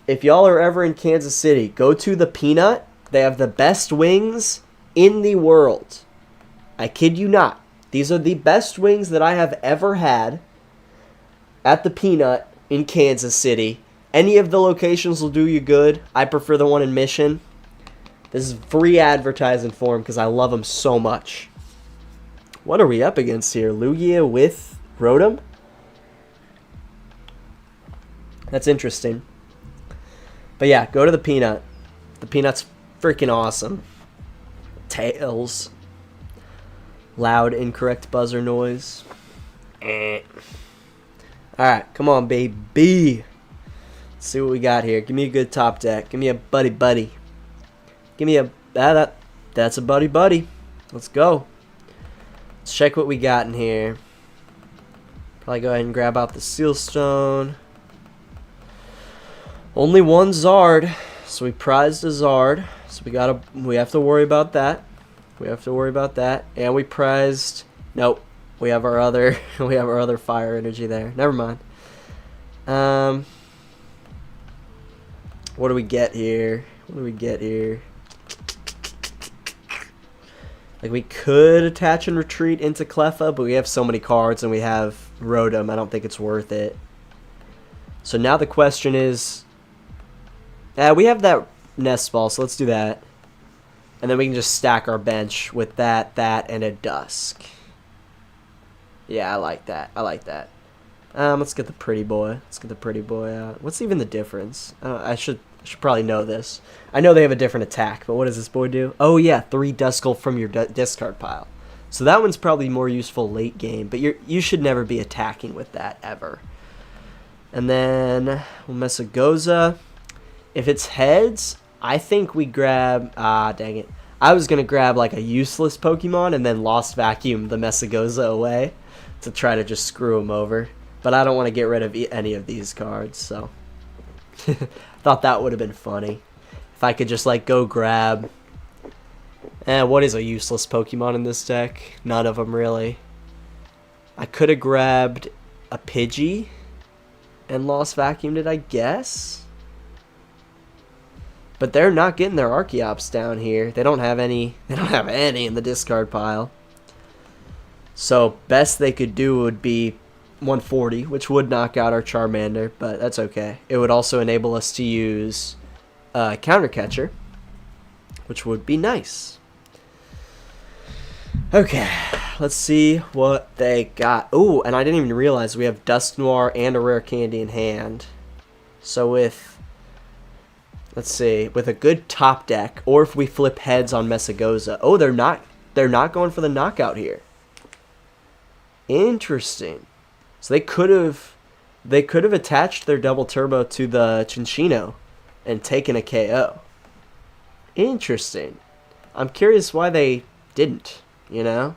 if y'all are ever in Kansas City, go to the Peanut. They have the best wings in the world. I kid you not. These are the best wings that I have ever had at the Peanut in Kansas City. Any of the locations will do you good. I prefer the one in Mission. This is free advertising for them because I love them so much. What are we up against here? Lugia with Rotom? That's interesting. But yeah, go to the Peanut. The Peanut's freaking awesome. Tails. Loud, incorrect buzzer noise. Alright, come on, baby. Let's see what we got here. Give me a good top deck. Give me a Buddy-Buddy. Give me a... that's a Buddy-Buddy. Let's go. Let's check what we got in here. Probably go ahead and grab out the Seal Stone. Only one Zard. So we prized a Zard. So we have to worry about that. We have to worry about that. And we prized... Nope. We have our other fire energy there. Never mind. What do we get here? What do we get here? Like, we could attach and retreat into Cleffa, but we have so many cards and we have Rotom. I don't think it's worth it. So now the question is... we have that Nest Ball, so let's do that. And then we can just stack our bench with that, and a Dusk. Yeah, I like that. I like that. Let's get the Pretty Boy. Let's get the Pretty Boy out. What's even the difference? I should probably know this. I know they have a different attack, but what does this boy do? Oh yeah, 3 Duskull from your discard pile. So that one's probably more useful late game, but you should never be attacking with that ever. And then we'll Messagoza. If it's heads, I think we grab... dang it. I was going to grab like a useless Pokemon and then Lost Vacuum the Messagoza away to try to just screw him over. But I don't want to get rid of any of these cards, so... Thought that would have been funny. If I could just like go grab... what is a useless Pokemon in this deck? None of them really. I could have grabbed a Pidgey and Lost Vacuumed it, I guess. But they're not getting their Archeops down here. They don't have any. They don't have any in the discard pile. So best they could do would be 140, which would knock out our Charmander, but that's okay. It would also enable us to use Counter Catcher, which would be nice. Okay, let's see what they got. Ooh, and I didn't even realize we have Dusknoir and a Rare Candy in hand. So with... let's see, with a good top deck, or if we flip heads on Messagoza. Oh, they're not going for the knockout here. Interesting. So they could have attached their double turbo to the Chinchino and taken a KO. Interesting. I'm curious why they didn't, you know?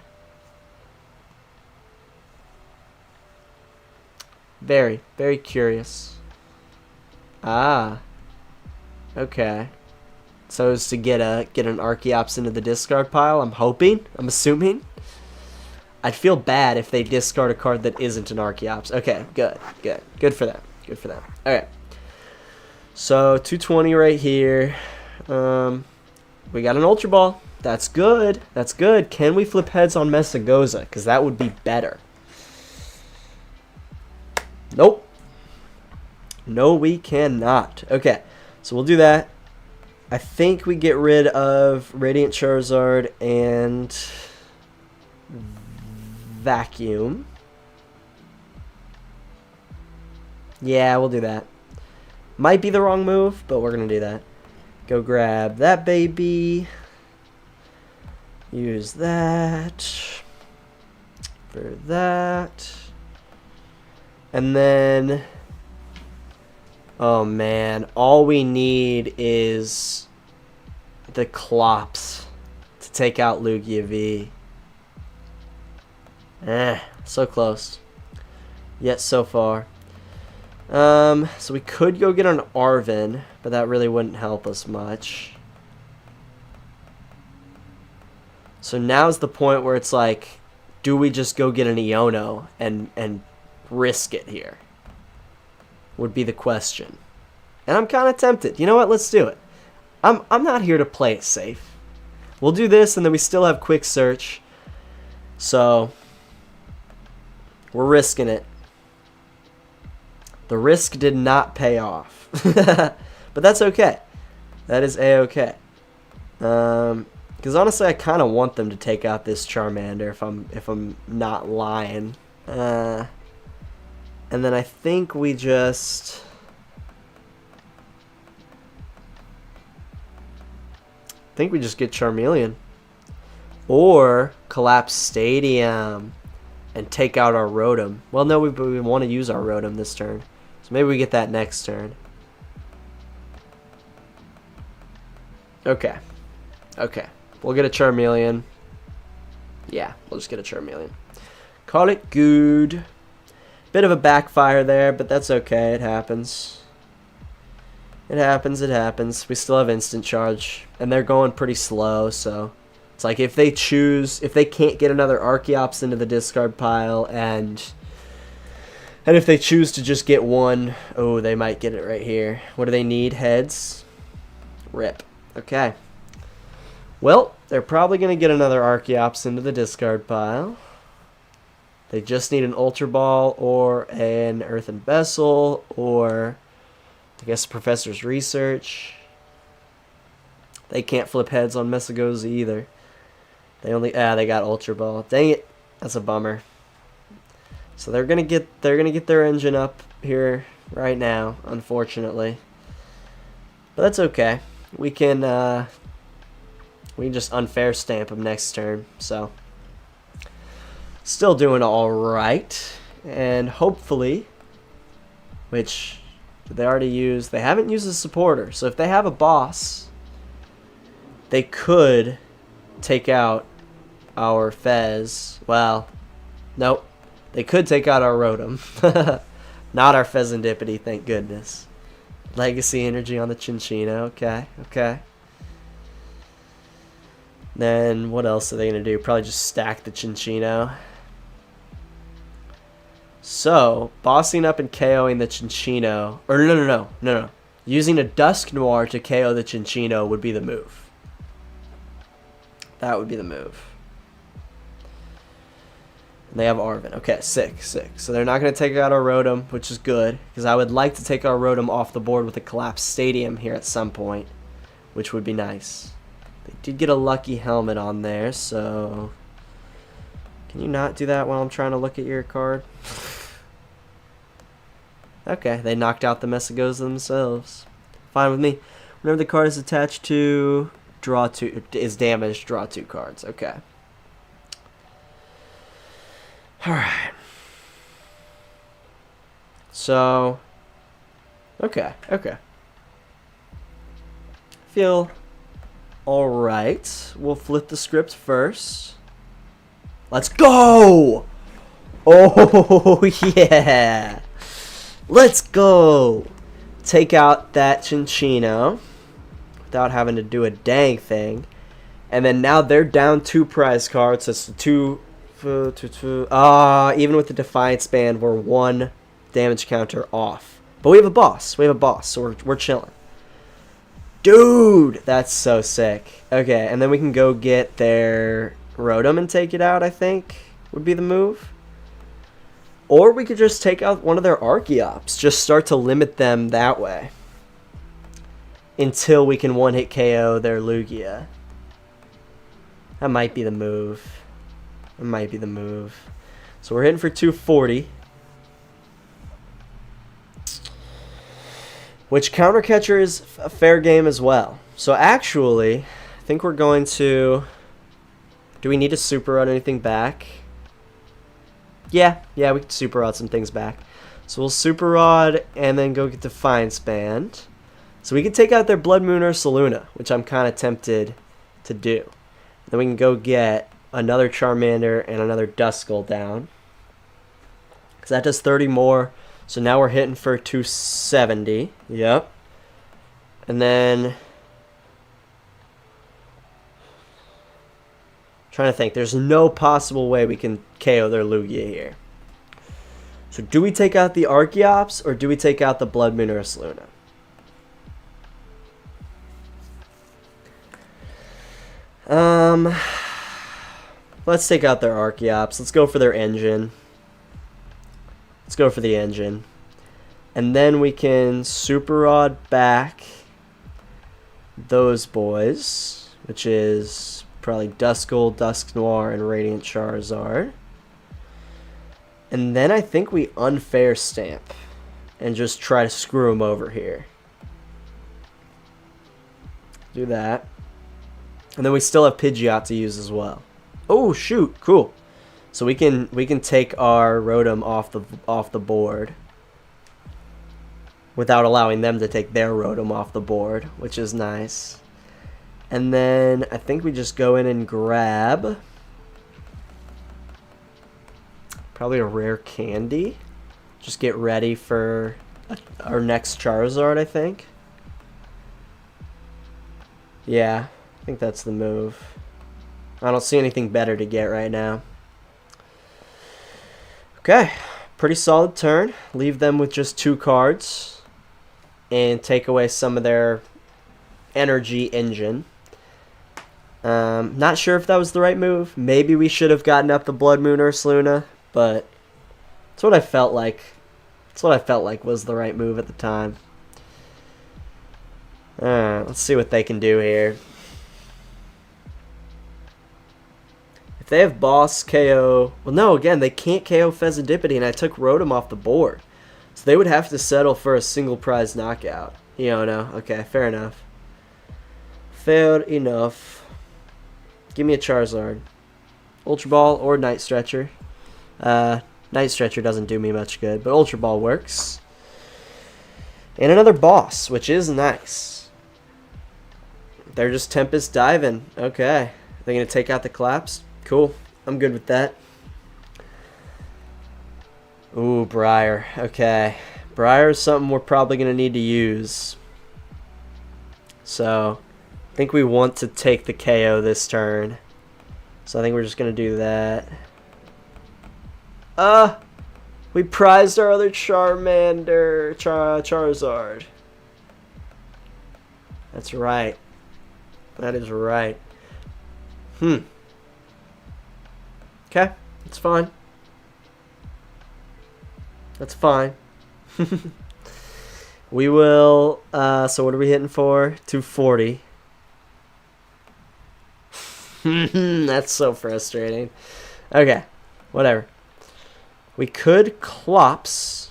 Very, very curious. Ah. Okay. so as to get an Archeops into the discard pile. I'm hoping. I'm assuming. I'd feel bad if they discard a card that isn't an Archeops. Okay, good for them. Good for them. All right. So 220 right here. We got an Ultra Ball. That's good. That's good. Can we flip heads on Messagoza? Because that would be better. Nope. No, we cannot. Okay, so we'll do that. I think we get rid of Radiant Charizard and Vacuum. Yeah, we'll do that. Might be the wrong move, but we're going to do that. Go grab that baby. Use that for that. And then, oh man, all we need is the Clops to take out Lugia V. So close. Yet so far. So we could go get an Arven, but that really wouldn't help us much. So now's the point where it's like, do we just go get an Iono and risk it here? Would be the question. And I'm kind of tempted. You know what? Let's do it. I'm not here to play it safe. We'll do this, and then we still have quick search. So we're risking it. The risk did not pay off. But that's okay. That is a-okay. Because honestly, I kind of want them to take out this Charmander if I'm not lying. And then I think we just... get Charmeleon. Or Collapsed Stadium and take out our Rotom. Well, no, we want to use our Rotom this turn. So maybe we get that next turn. Okay. Okay. We'll get a Charmeleon. Yeah, we'll just get a Charmeleon. Call it good. Bit of a backfire there, but that's okay. It happens. It happens. It happens. We still have instant charge, and they're going pretty slow, so it's like if they can't get another Archeops into the discard pile, and if they choose to just get one, oh, they might get it right here. What do they need? Heads. Rip. Okay. Well, they're probably going to get another Archeops into the discard pile. They just need an Ultra Ball or an Earthen Vessel or, I guess, Professor's Research. They can't flip heads on Messagoza either. They got Ultra Ball. Dang it. That's a bummer. So they're going to get their engine up here right now, unfortunately. But that's okay. We can just unfair stamp them next turn, so still doing all right. And hopefully, which did they already use? They haven't used a supporter, so if they have a boss, they could take out our Fez. Well, nope, they could take out our Rotom, not our Fezandipiti, thank goodness. Legacy energy on the Chinchino. Okay, okay. Then what else are they going to do? Probably just stack the Chinchino. So, bossing up and KOing the Chinchino. Or no. Using a Dusknoir to KO the Chinchino would be the move. That would be the move. And they have Arven. Okay, sick. So they're not going to take out our Rotom, which is good. Because I would like to take our Rotom off the board with a Collapsed Stadium here at some point. Which would be nice. They did get a lucky helmet on there, so... Can you not do that while I'm trying to look at your card? Okay, they knocked out the Messagoza themselves. Fine with me. Whenever the card is attached to... is damaged, draw 2 cards. Okay. Alright. So... Okay. Feel... Alright. We'll flip the script first. Let's go! Oh, yeah! Let's go! Take out that Chinchino. without having to do a dang thing. And then now they're down 2 prize cards. So it's 2. Even with the Defiance Band, we're 1 damage counter off. But we have a boss. So we're chilling. Dude, that's so sick. Okay, and then we can go get their Rotom and take it out, I think, would be the move. Or we could just take out one of their Archeops. Just start to limit them that way. Until we can one-hit KO their Lugia. That might be the move. So we're hitting for 240. Which Counter Catcher is a fair game as well. So actually, I think we're going to... Do we need to Super Rod anything back? Yeah, we can Super Rod some things back. So we'll Super Rod and then go get Defiance Band. So we can take out their Blood Moon or Saluna, which I'm kind of tempted to do. Then we can go get another Charmander and another Duskull down. Because that does 30 more. So now we're hitting for 270. Yep. And then... Trying to think. There's no possible way we can KO their Lugia here. So do we take out the Archeops or do we take out the Blood Moon or Saluna? Let's take out their Archeops. Let's go for their engine. Let's go for the engine. And then we can Super Rod back those boys, which is probably Duskull, Dusknoir, and Radiant Charizard. And then I think we Unfair Stamp and just try to screw them over here. Do that. And then we still have Pidgeot to use as well. Oh shoot, cool. So we can take our Rotom off the board without allowing them to take their Rotom off the board, which is nice. And then I think we just go in and grab probably a Rare Candy. Just get ready for our next Charizard, I think. Yeah, I think that's the move. I don't see anything better to get right now. Okay, pretty solid turn. Leave them with just 2 cards and take away some of their energy engine. Not sure if that was the right move. Maybe we should have gotten up the Blood Moon or Saluna, but it's what I felt like. It's what I felt like was the right move at the time. Let's see what they can do here. If they have Boss, KO... Well, no, again, they can't KO Fezandipiti, and I took Rotom off the board. So they would have to settle for a single prize knockout. Iono. Okay, fair enough. Fair enough. Give me a Charizard. Ultra Ball or Night Stretcher. Night Stretcher doesn't do me much good, but Ultra Ball works. And another boss, which is nice. They're just Tempest diving. Okay. They're going to take out the Collapse. Cool. I'm good with that. Ooh, Briar. Okay. Briar is something we're probably going to need to use. So, I think we want to take the KO this turn. So I think we're just going to do that. We prized our other Charmander, Charizard. That's right. That is right. Okay, it's fine. That's fine. We will, so what are we hitting for? 240. That's so frustrating. Okay, whatever. We could Clops.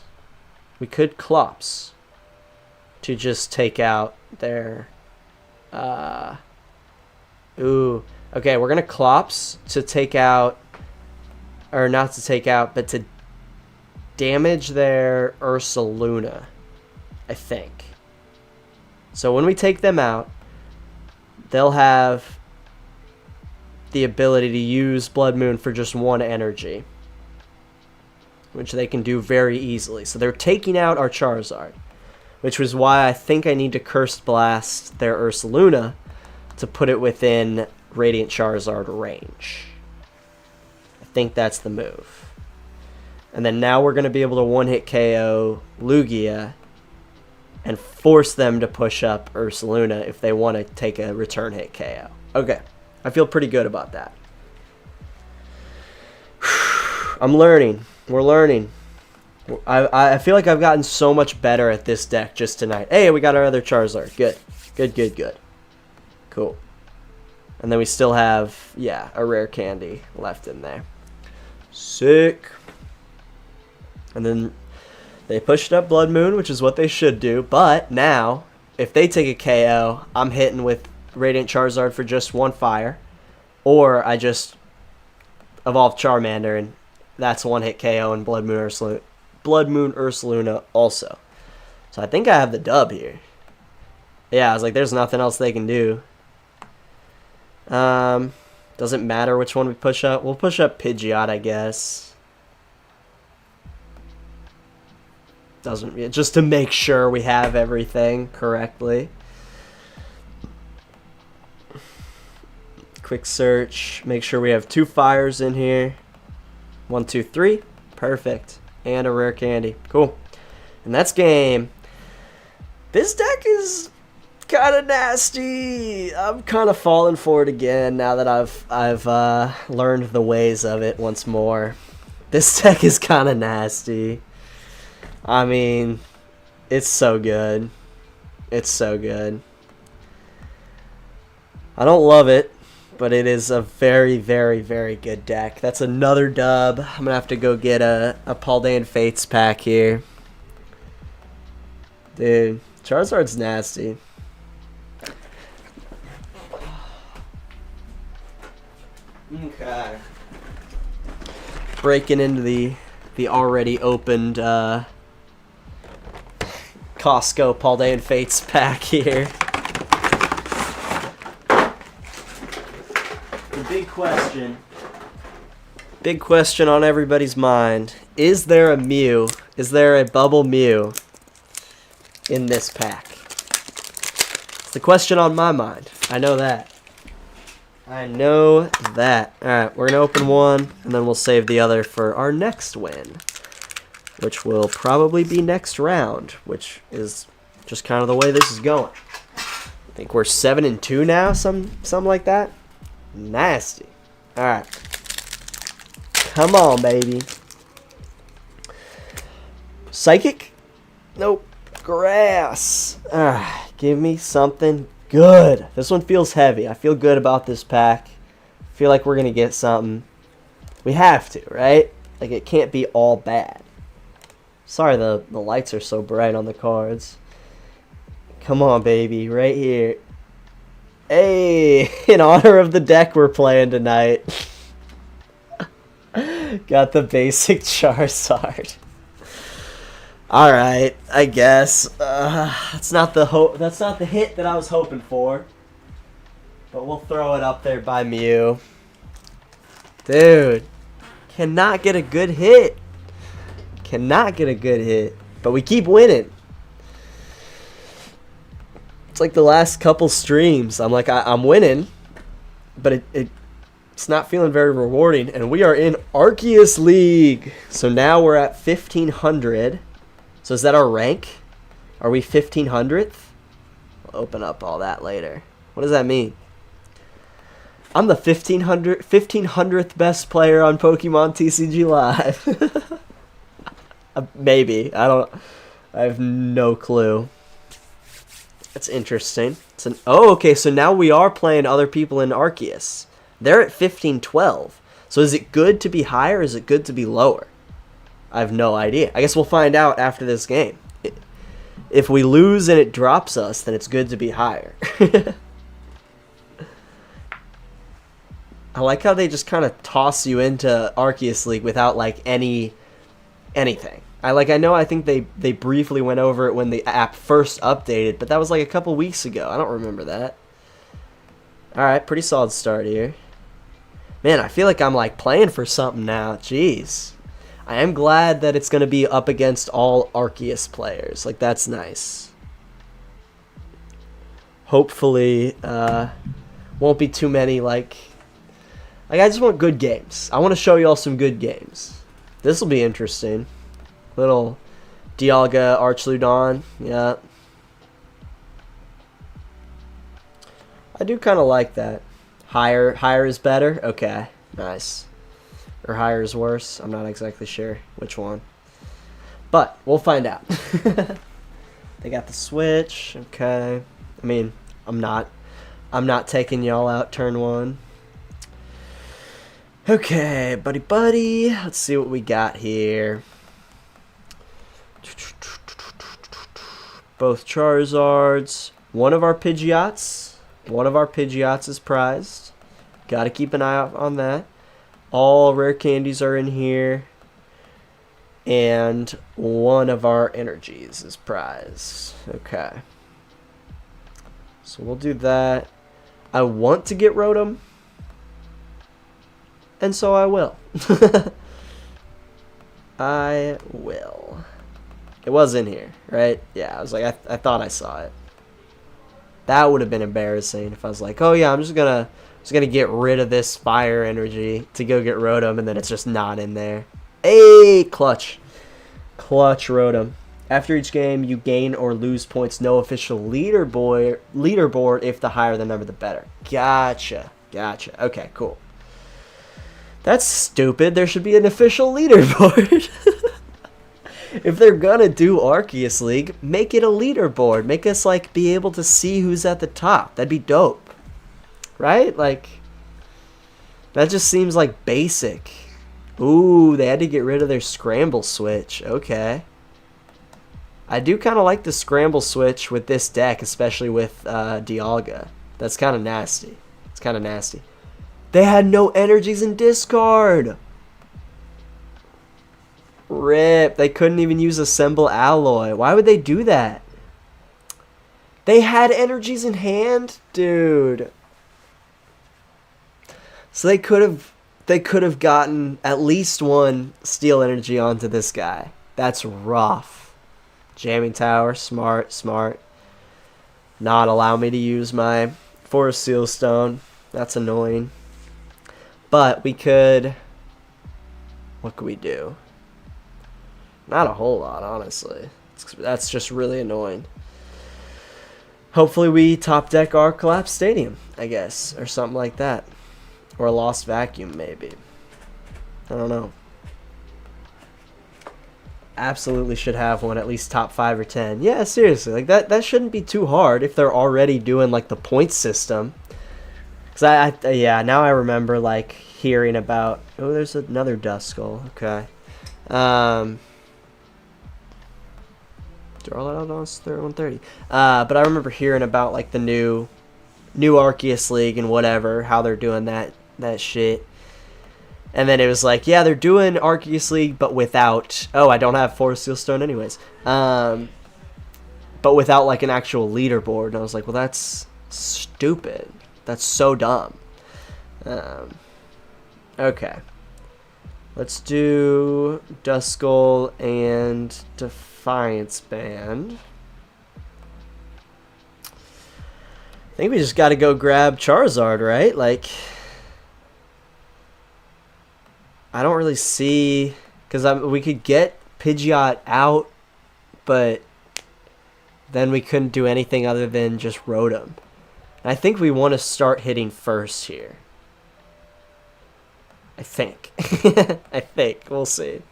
We could Clops to just take out their, ooh. Okay, we're going to Clops to take out, or not to take out, but to damage their Ursaluna, I think. So when we take them out, they'll have the ability to use Blood Moon for just 1 energy, which they can do very easily. So they're taking out our Charizard. which was why I think I need to Cursed Blast their Ursaluna to put it within Radiant Charizard range. I think that's the move. And then now we're going to be able to one-hit KO Lugia and force them to push up Ursaluna if they want to take a return hit KO. Okay, I feel pretty good about that. I'm learning. We're learning. I feel like I've gotten so much better at this deck just tonight. Hey, we got our other Charizard. Good. Good, good, good. Cool. And then we still have, yeah, a Rare Candy left in there. Sick. And then they pushed up Blood Moon, which is what they should do. But now, if they take a KO, I'm hitting with Radiant Charizard for just one fire. Or I just evolve Charmander, and that's one hit KO and Blood Moon Ursaluna also. So I think I have the dub here. Yeah, I was like, there's nothing else they can do. Doesn't matter which one we push up. We'll push up Pidgeot, I guess. Doesn't, just to make sure we have everything correctly. Quick search. Make sure we have 2 fires in here. 1, 2, 3. Perfect. And a Rare Candy. Cool. And that's game. This deck is kind of nasty. I'm kind of falling for it again now that I've learned the ways of it once more. This deck is kind of nasty. I mean, it's so good. It's so good. I don't love it, but it is a very, very, very good deck. That's another dub. I'm going to have to go get a Paldean Fates pack here. Dude, Charizard's nasty. Okay. Breaking into the already opened Costco Paldean Fates pack here. The big question on everybody's mind: is there a Mew? Is there a bubble Mew in this pack? It's the question on my mind. I know that. I know that. Alright, we're going to open one, and then we'll save the other for our next win, which will probably be next round, which is just kind of the way this is going. I think we're 7-2 now, something like that. Nasty. Alright. Come on, baby. Psychic? Nope. Grass. Give me something good. This one feels heavy. I feel good about this pack. I feel like we're going to get something. We have to, right? Like, it can't be all bad. Sorry, the lights are so bright on the cards. Come on, baby. Right here. Hey, in honor of the deck we're playing tonight. Got the basic Charizard. All right, I guess that's not the That's not the hit that I was hoping for. But we'll throw it up there by Mew. Dude, cannot get a good hit. Cannot get a good hit. But we keep winning. It's like the last couple streams. I'm like, I'm winning, but it's not feeling very rewarding. And we are in Arceus League. So now we're at 1500. So is that our rank? Are we 1500th? We'll open up all that later. What does that mean? I'm the 1500th best player on Pokemon TCG Live. Maybe. I have no clue. That's interesting. Okay, so now we are playing other people in Arceus. They're at 1512. So is it good to be higher or is it good to be lower? I have no idea. I guess we'll find out after this game. If we lose and it drops us, then it's good to be higher. I like how they just kind of toss you into Arceus League without like anything. I think they briefly went over it when the app first updated, but that was like a couple weeks ago. I don't remember that. Alright, pretty solid start here. Man, I feel like I'm like playing for something now. Jeez. I am glad that it's going to be up against all Arceus players. Like, that's nice. hopefully won't be too many, like I just want good games. I want to show you all some good games. This will be interesting. Little Dialga Archludon, yeah. I do kind of like that. Higher is better? Okay, nice. Or higher is worse? I'm not exactly sure which one. But, we'll find out. They got the switch, okay. I mean, I'm not taking y'all out turn 1. Okay, buddy. Let's see what we got here. Both Charizards. One of our Pidgeots. One of our Pidgeots is prized. Got to keep an eye out on that. All rare candies are in here. And one of our energies is prized. Okay. So we'll do that. I want to get Rotom. And so I will. I will. It was in here, right? Yeah, I was like, I thought I saw it. That would have been embarrassing if I was like, oh yeah, I'm just gonna get rid of this fire energy to go get Rotom, and then it's just not in there. Hey, clutch Rotom. After each game, you gain or lose points. No official leaderboard. If the higher the number, the better. Gotcha. Okay, cool. That's stupid. There should be an official leaderboard. If they're gonna do Arceus League, make it a leaderboard. Make us like be able to see who's at the top. That'd be dope. Right? Like, that just seems like basic. Ooh, they had to get rid of their scramble switch. Okay. I do kind of like the scramble switch with this deck, especially with Dialga. That's kind of nasty. It's kind of nasty. They had no energies in discard. Rip. They couldn't even use Assemble Alloy. Why would they do that? They had energies in hand? Dude. So they could have gotten at least one steel energy onto this guy. That's rough. Jamming Tower. Smart. Not allow me to use my Forest Seal Stone. That's annoying. But we could... What could we do? Not a whole lot, honestly. That's just really annoying. Hopefully we top deck our Collapsed Stadium, I guess. Or something like that. Or a Lost Vacuum, maybe. I don't know. Absolutely should have one, at least top 5 or 10. Yeah, seriously. Like that shouldn't be too hard if they're already doing like the point system. Cause yeah, now I remember like hearing about. Oh, there's another Duskull. Okay. Draw that out on 130. But I remember hearing about like the new Arceus League and whatever, how they're doing that shit. And then it was like, yeah, they're doing Arceus League, but without. Oh, I don't have Forest Seal Stone, anyways. But without like an actual leaderboard. And I was like, well, that's stupid. That's so dumb. Okay. Let's do Duskull and Defiance Band. I think we just got to go grab Charizard, right? Like, I don't really see... Because we could get Pidgeot out, but then we couldn't do anything other than just Rotom. I think we want to start hitting first here. I think. I think. We'll see.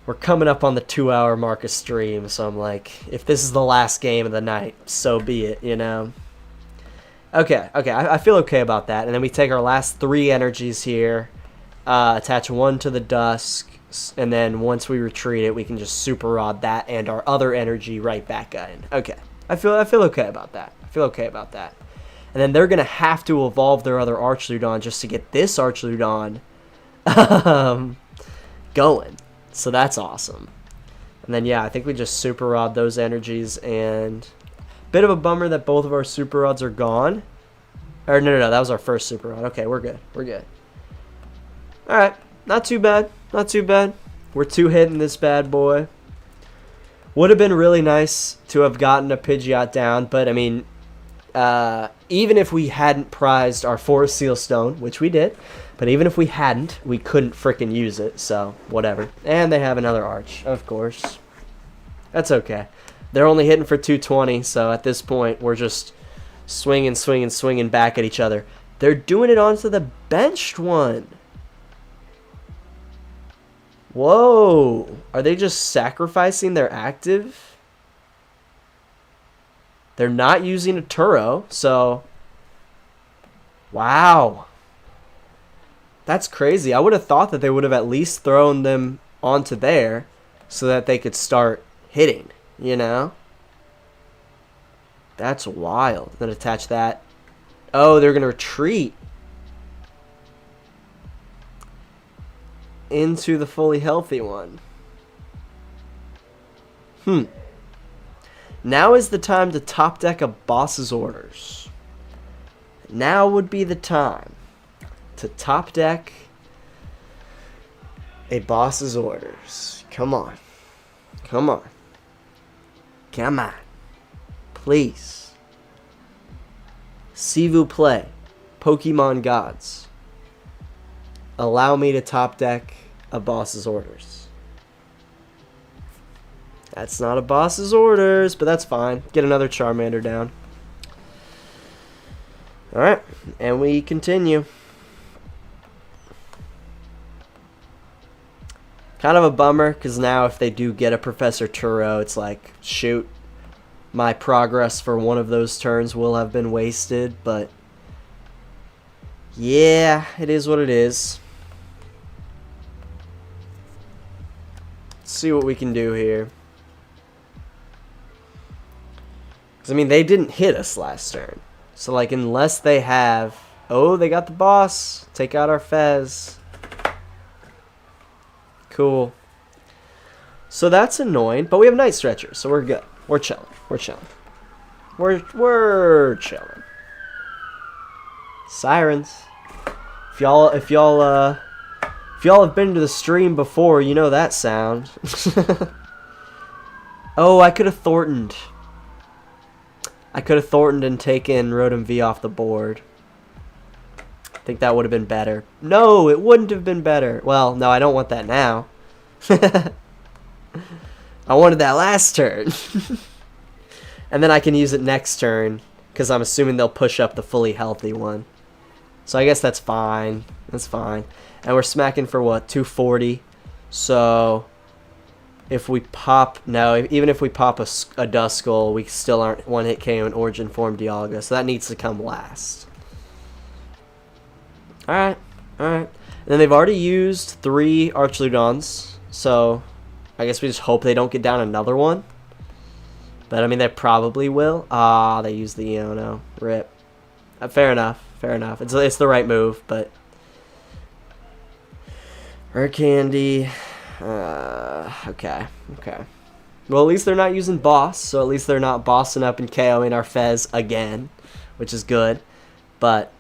We're coming up on the 2-hour mark of stream, so I'm like, if this is the last game of the night, so be it, you know? Okay. I feel okay about that. And then we take our last 3 energies here, attach 1 to the Dusk, and then once we retreat it, we can just Super Rod that and our other energy right back in. Okay. I feel okay about that. And then they're going to have to evolve their other Archludon just to get this Archludon going. So that's awesome. And then, yeah, I think we just Super Rod those energies. And bit of a bummer that both of our Super Rods are gone. Or, no, that was our first Super Rod. Okay, we're good. All right, not too bad. We're 2-hitting this bad boy. Would have been really nice to have gotten a Pidgeot down, but, I mean, even if we hadn't prized our Forest Seal Stone, which we did, but even if we hadn't, we couldn't frickin' use it, so whatever. And they have another Arch, of course. That's okay. They're only hitting for 220, so at this point, we're just swinging, swinging, swinging back at each other. They're doing it onto the benched one. Whoa. Are they just sacrificing their active? They're not using a Turo, so... Wow. That's crazy. I would have thought that they would have at least thrown them onto there so that they could start hitting, you know? That's wild. Then attach that. Oh, they're going to retreat into the fully healthy one. Now is the time to top deck a boss's orders. Now would be the time to top deck a boss's orders. Come on. Come on. Come on. Please. S'il vous plaît, Pokemon gods. Allow me to top deck a boss's orders. That's not a boss's orders, but that's fine. Get another Charmander down. Alright, and we continue. Kind of a bummer, because now if they do get a Professor Turo, it's like, shoot, my progress for one of those turns will have been wasted, but yeah, it is what it is. Let's see what we can do here. Because, I mean, they didn't hit us last turn. So, like, unless they have... Oh, they got the boss. Take out our Fez. Cool. So that's annoying, but we have Night Stretcher, so we're good. We're chilling. We're chilling. We're chilling. Sirens. If y'all have been to the stream before, you know that sound. Oh, I could have Thorntoned. I could have Thorntoned and taken Rotom V off the board. I think that would have been better. No, it wouldn't have been better. Well, no, I don't want that now. I wanted that last turn. And then I can use it next turn, because I'm assuming they'll push up the fully healthy one. So I guess that's fine. That's fine. And we're smacking for what? 240. So if we pop... No, even if we pop a Duskull, we still aren't one-hit KO in Origin Form Dialga. So that needs to come last. Alright. Alright. And then they've already used 3 Archludons. So I guess we just hope they don't get down another one. But, I mean, they probably will. Ah, they used the Iono. Rip. Fair enough. Fair enough. It's the right move, but... Rare Candy. Okay. Okay. Well, at least they're not using Boss, so at least they're not bossing up and KOing our Fez again, which is good. But...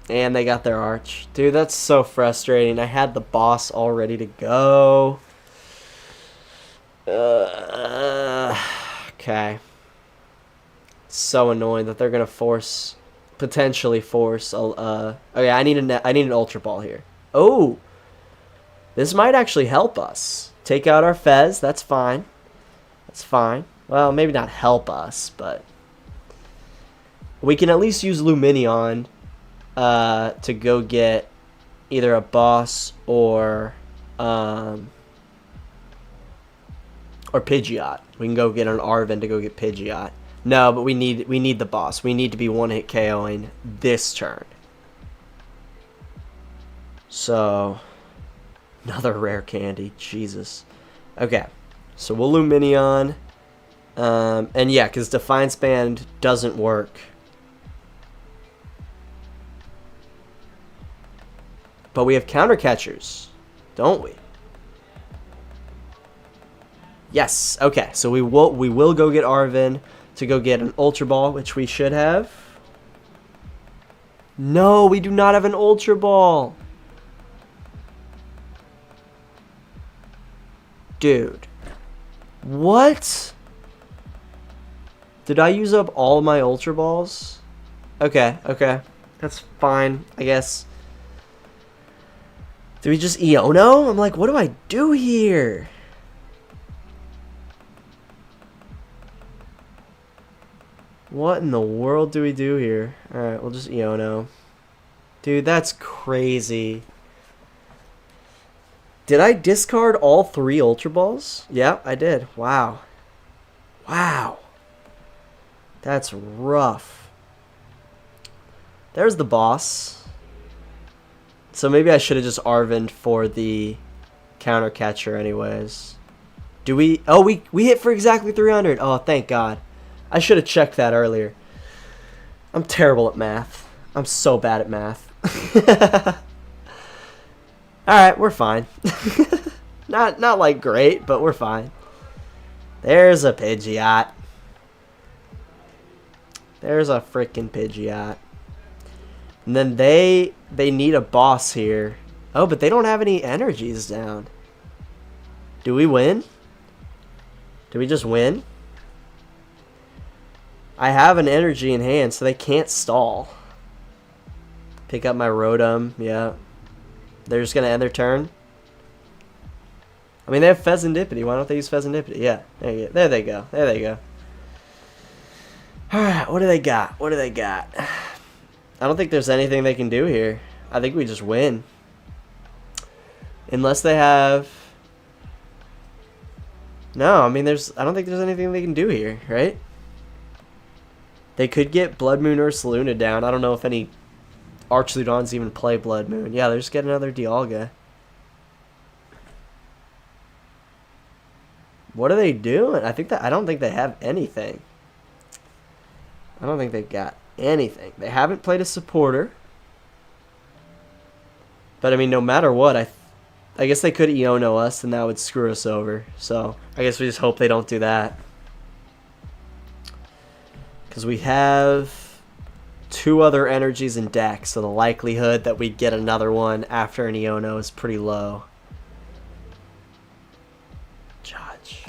And they got their Arch. Dude, that's so frustrating. I had the boss all ready to go. Okay. It's so annoying that they're gonna potentially force. Okay, I need an Ultra Ball here. Oh, this might actually help us. Take out our Fez. That's fine. That's fine. Well, maybe not help us, but we can at least use Lumineon to go get either a boss or Pidgeot. We can go get an Arven to go get Pidgeot. No, but we need the boss. We need to be one-hit KOing this turn. So, another Rare Candy. Jesus. Okay, so we'll Lumineon. And yeah, because Defiance Band doesn't work. But we have counter catchers, don't we? Yes. Okay. So we will go get Arven to go get an Ultra Ball, which we should have. No, we do not have an Ultra Ball. Dude. What? Did I use up all my Ultra Balls? Okay, okay. That's fine, I guess. Do we just Iono? I'm like, what do I do here? What in the world do we do here? Alright, we'll just Iono. Dude, that's crazy. Did I discard all 3 Ultra Balls? Yeah, I did. Wow. Wow. That's rough. There's the boss. So maybe I should have just Arven'd for the counter catcher anyways. Do we... Oh, we hit for exactly 300. Oh, thank God. I should have checked that earlier. I'm terrible at math. I'm so bad at math. Alright, we're fine. not like great, but we're fine. There's a Pidgeot. There's a freaking Pidgeot. And then they need a boss here. Oh, but they don't have any energies down. Do we win? Do we just win? I have an energy in hand, so they can't stall. Pick up my Rotom, yeah. They're just going to end their turn. I mean, they have Fezandipiti. Why don't they use Fezandipiti? Yeah, there they go. There they go. Alright, what do they got? What do they got? I don't think there's anything they can do here. I think we just win. Unless they have... No, I mean, I don't think there's anything they can do here, right? They could get Blood Moon or Ursaluna down. I don't know if any Archludons even play Blood Moon. Yeah, they're just getting another Dialga. What are they doing? I don't think they have anything. I don't think they've got anything. They haven't played a supporter. But I mean, no matter what, I guess they could Iono us and that would screw us over. So I guess we just hope they don't do that. Because we have 2 other energies in deck, so the likelihood that we get another one after an Iono is pretty low. Judge.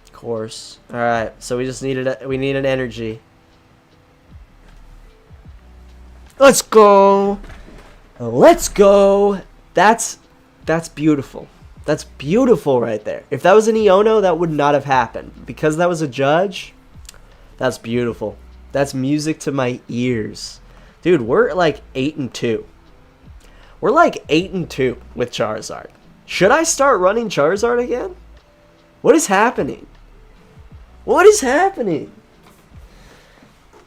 Of course. Alright, so we just need an energy. Let's go! Let's go! That's beautiful. That's beautiful right there. If that was an Iono, that would not have happened. Because that was a judge... That's beautiful. That's music to my ears. Dude, we're like 8-2. We're like 8-2 with Charizard. Should I start running Charizard again? What is happening? What is happening?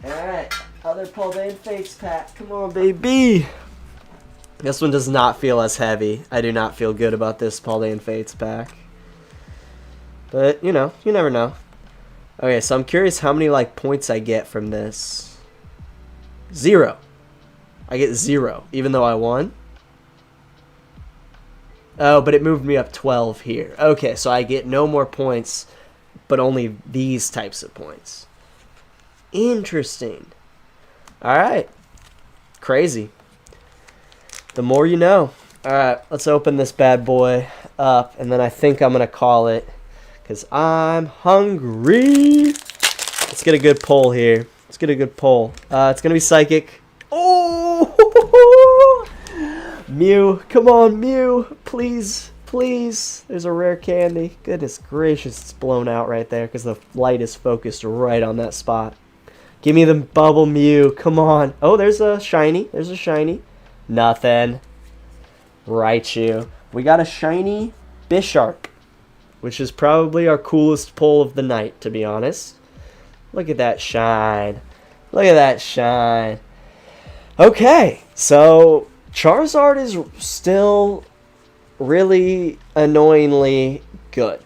Alright, other Paldean Fates pack. Come on, baby. This one does not feel as heavy. I do not feel good about this Paldean Fates pack. But, you know, you never know. Okay, so I'm curious how many like points I get from this. 0. I get 0, even though I won. Oh, but it moved me up 12 here. Okay, so I get no more points, but only these types of points. Interesting. Alright. Crazy. The more you know. Alright, let's open this bad boy up, and then I think I'm going to call it. Because I'm hungry. Let's get a good pull here. Let's get a good pull. It's going to be Psychic. Oh! Mew. Come on, Mew. Please. Please. There's a rare candy. Goodness gracious. It's blown out right there because the light is focused right on that spot. Give me the bubble Mew. Come on. Oh, there's a shiny. There's a shiny. Nothing. Raichu. We got a shiny Bisharp, which is probably our coolest pull of the night, to be honest. Look at that shine. Look at that shine. Okay, so Charizard is still really annoyingly good,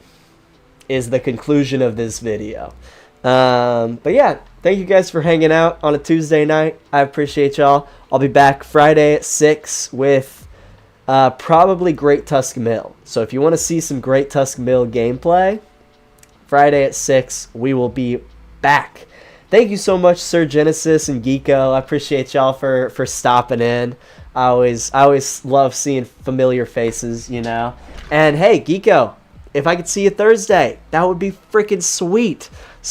is the conclusion of this video. But yeah, thank you guys for hanging out on a Tuesday night. I appreciate y'all. I'll be back Friday at 6 with... probably Great Tusk Mill. So if you want to see some Great Tusk Mill gameplay, Friday at 6, we will be back. Thank you so much, Sir Genesis and Geeko. I appreciate y'all for stopping in. I always love seeing familiar faces, you know. And hey, Geeko, if I could see you Thursday, that would be freaking sweet.